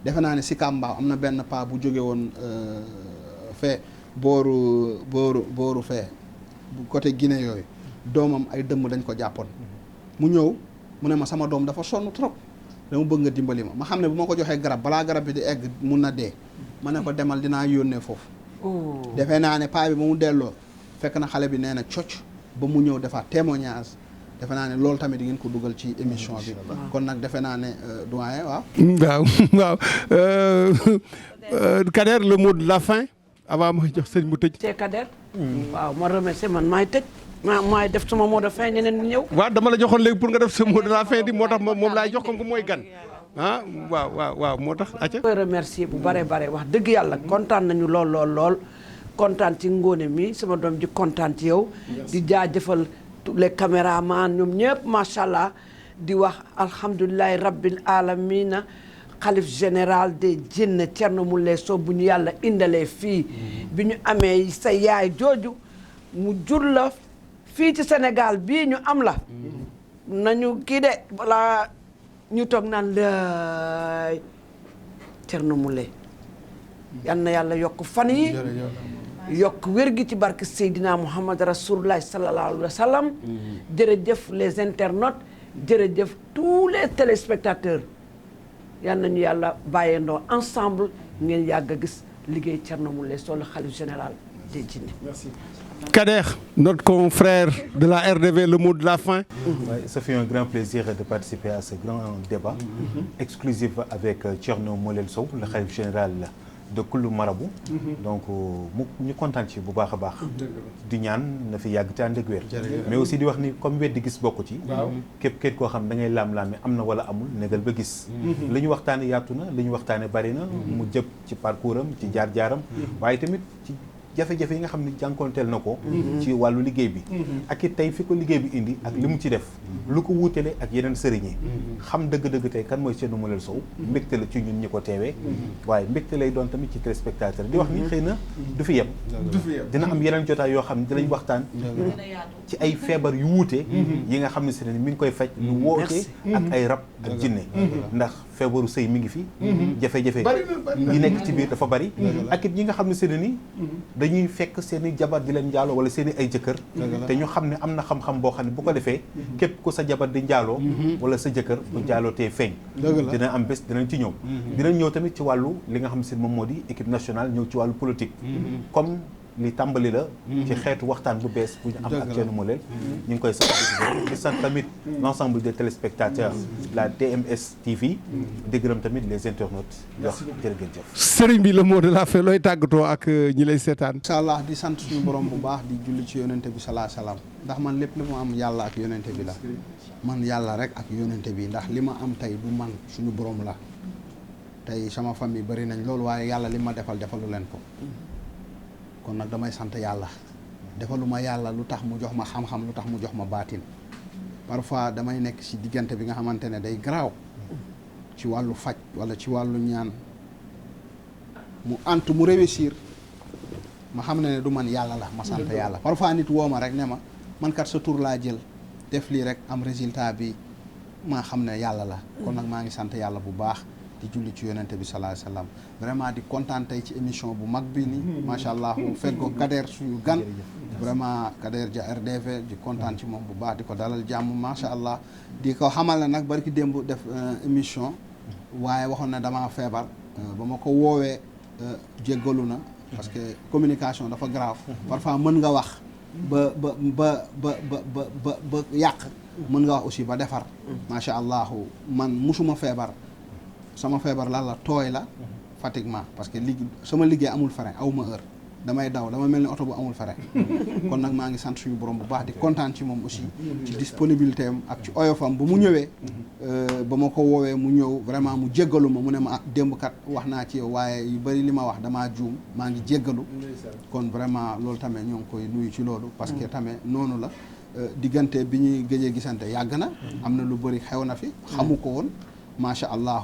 defe naa ne si Kambaaw am na benn paa bu jóge woon fee booru fee bu côté Guinée yooyu doomam ay dëmm dañ ko jàppoon mu ñëw mu ne ma sama doom dafa sonn trop dama bëgg nga dimbali ma xam ne bu ma ko joxee garab balaa garab bi di egg mun na dee ma ne ko demal dinaa yónnee foofu defee naa ne paa bi ba mu delloo fekk na xale bi nee na cocc ba mu ñëw defaat témoignage defe naa ne loolu tamit di ngeen ko dugal ci émission bi kon nag defe naa ne doyen
waaw Kader le mot de la fin avant ma jox sëñ mu tëj
c'est Kader waaw ma remercier man maay tëj maay def sama mot de fin ñeneen ñi ñëw
waaw dama la joxoon léegi pour nga def sa mot de la fin di moo tax moom laay jox comme que mooy gan waaw moo tax acca
koy remercier bu bare wax dëgg yàlla kontaan nañu lool kontaan ci Ngone mi sama doom ji kontaan ci yow di jaajëfal tous les caméramans ñoom ñëpp macha allah di wax alhamdulilahi rabbil alamina xalif général des jinne Thierno Moule Sow bu ñu yàlla indalee fii bi ñu amee sa yaay jooju mu jur la fii ci Sénégal bii ñu am la nañu kii de balaa ñu toog naan laay Thierno Moule yal na yàlla yokk fan yi yokk wér gi ci barke Seydina Muhammad Rasulullah sallallahu alayhi wa sallam jërëjëf les internautes jërëjëf tous les téléspectateurs yal nañu yàlla bàyyeendoo ensemble ngeen yàgg a gis liggéey Thierno Moule Sow le khalife général des djinns.
Merci. Kader, notre confrère de la RDV, le mot de la fin.
Ça fait un grand plaisir de participer à ce grand débat exclusif avec Thierno Moule Sow, le khalife général de kullu marabout. Donc ñu kontaan ci bu baax a baax. di ñaan na fi yàgg te ànd ak wér. mais aussi di wax ni comme weddi gis bokku ci. képp koo xam da ngay laam-laame am na wala amul négal ba gis. li ñu waxtaane yaatu na li ñu waxtaane bari na. mu jëpp ci parcours am ci jaar-jaaram. waaye tamit ci jafe-jafe yi nga xam ne jànkoonteel na ko. ci wàllu liggéey bi. ak it tey fi ko liggéey bi indi ak li mu ci def. lu ko wuutale ak yeneen sëriñ yi. xam dëgg-dëgg tey kan mooy Thierno Moule Sow. mbégte la ci ñun ñi ko teewee. waaye mbégte lay doon tamit ci téléspectateur di wax ni xëy na du fi yem. dina am yeneen jotaay yoo xam ne dinañ waxtaan. ci ay feebar yu wuute. yi nga xam ne si ne mi ngi koy faj. lu woote ak ay rab ak jinne ndax feebaru sëy mi ngi fi. jafe-jafe yi nekk ci biir dafa bari. ak it ñi nga xam ne si ne ni dañuy fekk seen i jabar di leen njaaloo wala seen i ay jëkkër. te ñu xam ne am na xam-xam boo xam ne bu ko defee. képp ku sa jabar di njaaloo. wala sa jëkkër bu njaaloo tee feeñ. dina am bés dinañ ci ñëw. dinañ ñëw tamit ci wàllu li nga xam ne si moom moo di équipe nationale ñëw ci wàllu politique. comme li tàmbali la ci xeetu waxtaan bu bees bu ñu am ak Thierno Moule ñu ngi koy sant di sant tamit l'ensemble des téléspectateurs la TMS TV di gërëm tamit les internautes wax jërëjëf
sëriñ bi le mot de la fin looy tàggatoo ak ñi lay seetaan.
incha allah di sant suñu borom bu baax di julli ci yonente bi salaa salaam ndax man lépp li ma am yàlla ak yonente bi la man yàlla rek ak yonente bi ndax li ma am tey du man suñu borom la tey sama famille bari nañ loolu waaye yàlla li ma defal defalu leen ko kon nag damay sant yàlla defaluma yàlla lu tax mu jox ma xam-xam lu tax mu jox ma baatin parfois damay nekk ci diggante bi nga xamante ne day garaaw ci wàllu faj walla ci wàllu ñaan mu antu mu réussir ma xam ne du man yàlla la ma sant yàlla parfois nit woo ma rek ne ma man kat sa tur laa jël def lii rek am résultat bi maa xam ne yàlla la kon nag maa ngi sant yàlla bu baax di julli ci yonente bi sallallahu alayhi wasallam vraiment di kontaan tey ci émission bu mag bi ni macha allah fekk ko Kader suñu gan vraiment Kader Dia RDV di kontaan ci moom bu baax di ko dalal jàmm macha allah di ko xamal na nag barki démb def émission waaye waxoon na damaa feebar ba ma ko woowee jéggalu na parce que communication dafa grave parfois mën nga wax ba yàq mën nga wax aussi ba defar macha allah man musuma feebar sama feebar la tooy la fatiguement parce que sama liggéey amul frein awma heure damay daw dama mel ni oto bu amul frein kon nag maa ngi sant suñu borom bu baax di kontaan ci moom aussi ci disponibilité am ak ci oyofam bu mu ñëwee ba ma ko woowee mu ñëw vraiment mu jéggalu ma mu ne ma démb kat wax naa ci yow waaye yu bëri li ma wax damaa juum maa ngi jéggalu kon vraiment loolu tamit ñoo ngi koy nuyu ci loolu parce que tamit noonu la diggante bi ñuy gëjee gisante yàgg na am na lu bëri xew na fi xamu ko woon macha allah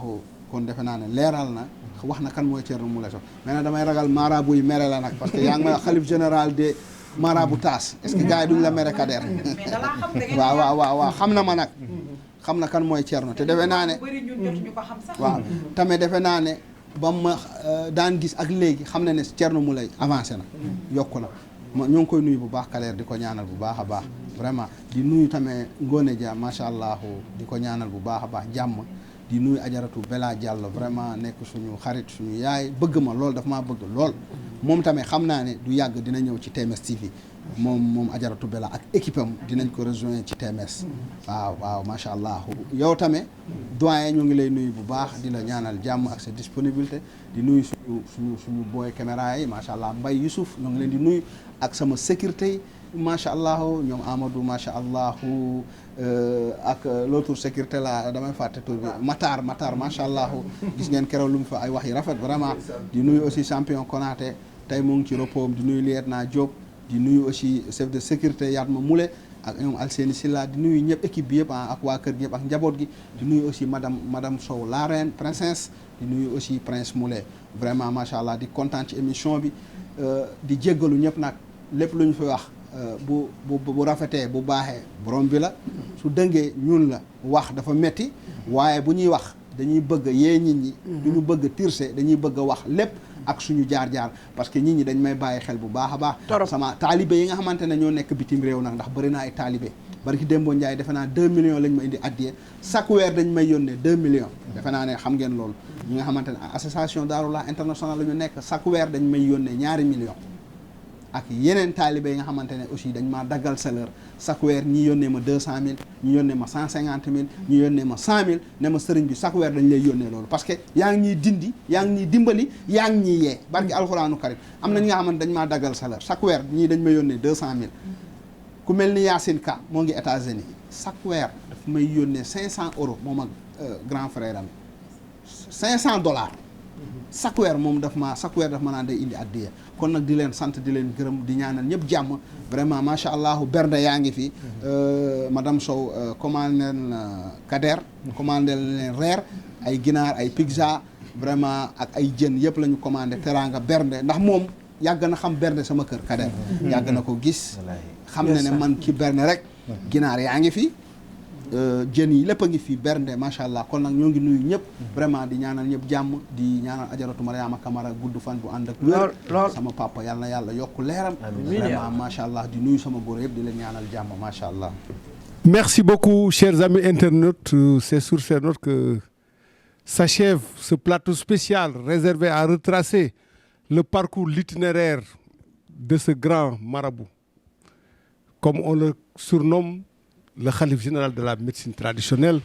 kon defe naa ne leeral na wax na kan mooy Thierno Moule Sow mais nag damay ragal marabu yi mere la nag parce que yaa ngi may xalif général de marabu taas est-ce que gars yi duñ la mere Kader waaw xam na ma nag xam na kan mooy Thierno te defe naa ne waaw tamit defe naa ne ba ma daan gis ak léegi xam na ne Thierno Moule avancé na yokku na ñoo ngi koy nuyu bu baax Kader di ko ñaanal bu baax a baax vraiment di nuyu tamit Ngone Dia macha allah di ko ñaanal bu baax a baax jàmm di nuyu ajaratu Bella Diallo vraiment nekk suñu xarit suñu yaay bëgg ma lool daf maa bëgg lool moom tamit xam naa ne du yàgg dina ñëw ci TMS TV moom ajaratu Bella ak équipe am dinañ ko rejoindre ci TMS waaw macha allah yow tamit doyen ñu ngi lay nuyu bu baax di la ñaanal jàmm ak sa disponibilité di nuyu suñu booy caméra yi macha allah Mbaye Youssouf ñu ngi leen di nuyu ak sama sécurité yi macha allah ñoom Amadou macha allah ak l'autre sécurité la damay fàtte tur bi Matar macha allah gis ngeen keroog lu mu fa ay wax yi rafet vraiment di nuyu aussi champion Konaté tey mu ngi ci repos di nuyu lieutenant Diop di nuyu aussi chef de sécurité Yatma Moulé ak ñoom Alseni Silla di nuyu ñëpp équipe bi yëpp ak waa kër gi yëpp ak njaboot gi di nuyu aussi madame Sow la reine princesse di nuyu aussi prince Moulé vraiment macha allah di kontaan ci émission bi di jéggalu ñëpp nag lépp lu ñu fi wax bu rafetee bu baaxee borom bi la su dëngee ñun la wax dafa metti waaye bu ñuy wax dañuy bëgg yee nit ñi duñu bëgg tirse dañuy bëgg a wax lépp ak suñu jaar-jaar parce que nit ñi dañ may bàyyi xel bu baax a baax sama taalibe yi nga xamante ne ñoo nekk bitim réew nag ndax bëri naa ay taalibe barki Dembo Ndiaye defe naa 2 millions lañ ma indi addiye chaque weer dañ may yónnee 2 millions defe naa ne xam ngeen loolu ñi nga xamante ne association Daarullah international la ñu nekk chaque weer dañ may yónnee 2 millions ak yeneen taalibe yi nga xamante ne aussi dañ maa daggal salaire chaque weer ñi yónnee ma 200 000 ñi yónnee ma 150 000 ñi yónnee ma 100 000 ne ma sëriñ bi chaque weer dañ lay yónnee loolu parce que yaa ngi ñuy dindi yaa ngi ñuy dimbali yaa ngi ñuy yee barki alxuraanu karim am na ñi nga xamante dañ maa daggal salaire chaque weer ñii dañ ma yónnee 200 000 ku mel ni Yacine Ka moo ngi États-Unis chaque weer daf may yónnee 500 euros moom ak grand frère am $500 chaque weer moom daf ma naan day indi addiya kon nag di leen sant di leen gërëm di ñaanal ñëpp jàmm vraiment macha allah bernde yaa ngi fi madame Sow commandé leen Kader commandé leen reer ay ginaar ay pizza vraiment ak ay jën yëpp la ñu commandé teraanga bernde ndax moom yàgg na xam bernde sama kër Kader yàgg na ko gis xam na ne man ci bernde rek ginaar yaa ngi fi jën yi lépp a ngi fi bernde macha allah kon nag ñoo ngi nuyu ñëpp vraiment di ñaanal ñëpp jàmm di ñaanal ajaratu Mariama Kamara gudd fan bu ànd ak wér sama papa yal na yàlla yokk leeram vraiment macha allah di nuyu sama góor yëpp di leen ñaanal jàmm macha allah.
Merci beaucoup chers amis internautes, c'est sur ces notes que s'achève ce plateau spécial réservé à retracer le parcours, l'itinéraire de ce grand marabout, comme on le surnomme, le khalife général de la médecine traditionnelle.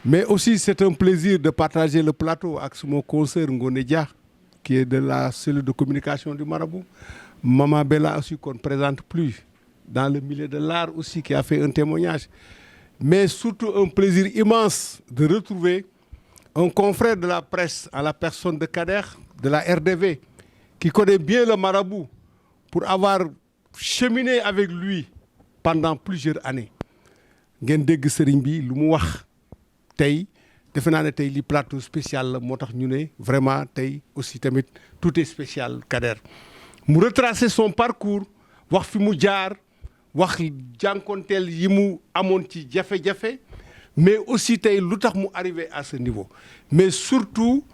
Mais aussi, c'est un plaisir de partager le plateau avec mon consoeur Ngoné Dia, qui est de la cellule de communication du marabout. Maman Bella aussi, qu'on ne présente plus, dans le milieu de l'art aussi, qui a fait un témoignage. Mais surtout un plaisir immense de retrouver un confrère de la presse, à la personne de Kader, de la RDV, qui connaît bien le marabout, pour avoir cheminé avec lui pendant plusieurs années. Ngeen dégg sëriñ bi lu mu wax tey defe naa ne tey li plateau spécial la moo tax ñu ne vraiment tey aussi tamit tout est spécial Kader mu retracer son parcours wax fi mu jaar wax jànkonteel yi mu amoon ci jafe-jafe mais aussi tey lu tax mu arrivé à ce niveau mais surtout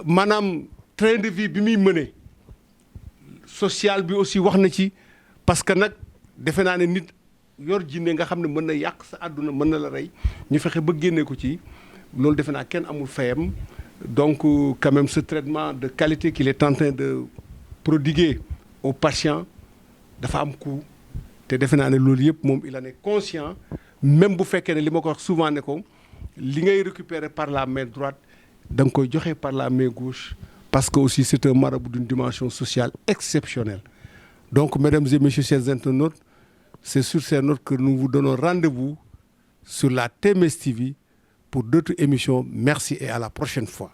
maanaam train de vie bi muy mëne social bi aussi wax na ci parce que nag defe naa ne nit yor jinne nga xam ne mën na yàq sa àdduna mën na la rey ñu fexe ba génne ko ci loolu defe naa kenn amul fayam donc quand même ce traitement de qualité qu'il est en train de prodiguer aux patients dafa am coût te defe naa ne loolu yëpp moom il en est conscient même bu fekkee ne li ma ko wax souvent ne ko li ngay récupérer par la main droite da nga koy joxe par la main gauche parce que aussi c'est un marabout d'une dimension sociale exceptionnelle. Donc mesdames et messieurs chers internautes, c'est sur ces notes que nous vous donnons rendez-vous sur la TMS TV pour d'autres émissions. Merci et à la prochaine fois.